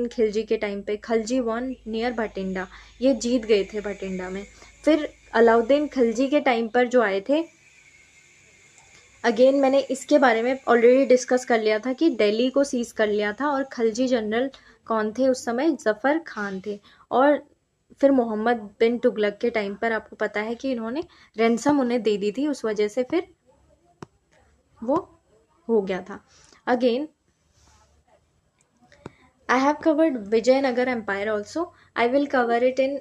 खिलजी के टाइम पे। खलजी वन नियर भटिंडा, ये जीत गए थे भटिंडा में। फिर अलाउद्दीन खिलजी के टाइम पर जो आए थे, अगेन मैंने इसके बारे में ऑलरेडी डिस्कस कर लिया था कि दिल्ली को सीज कर लिया था, और खलजी जनरल कौन थे उस समय, जफ़र खान थे। और फिर मोहम्मद बिन तुगलक के टाइम पर आपको पता है कि इन्होंने रैंसम उन्हें दे दी थी, उस वजह से फिर वो हो गया था। Again I have covered Vijayanagara empire also, I will cover it in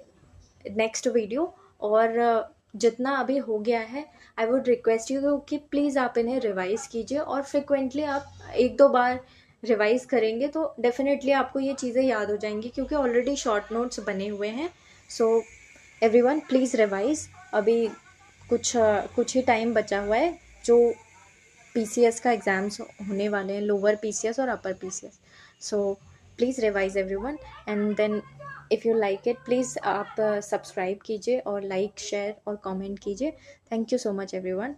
next video. और जितना अभी हो गया है, आई वुड रिक्वेस्ट यू कि प्लीज़ आप इन्हें रिवाइज़ कीजिए, और फ्रिक्वेंटली आप 1-2 बार रिवाइज़ करेंगे तो डेफिनेटली आपको ये चीज़ें याद हो जाएंगी, क्योंकि ऑलरेडी शॉर्ट नोट्स बने हुए हैं। So everyone please revise. अभी कुछ ही टाइम बचा हुआ है जो PCS का एग्ज़ाम्स होने वाले हैं, लोअर PCS और upper PCS। So please revise everyone, and then if you like it please आप सब्सक्राइब कीजिए और लाइक शेयर और कमेंट कीजिए। Thank you so much everyone.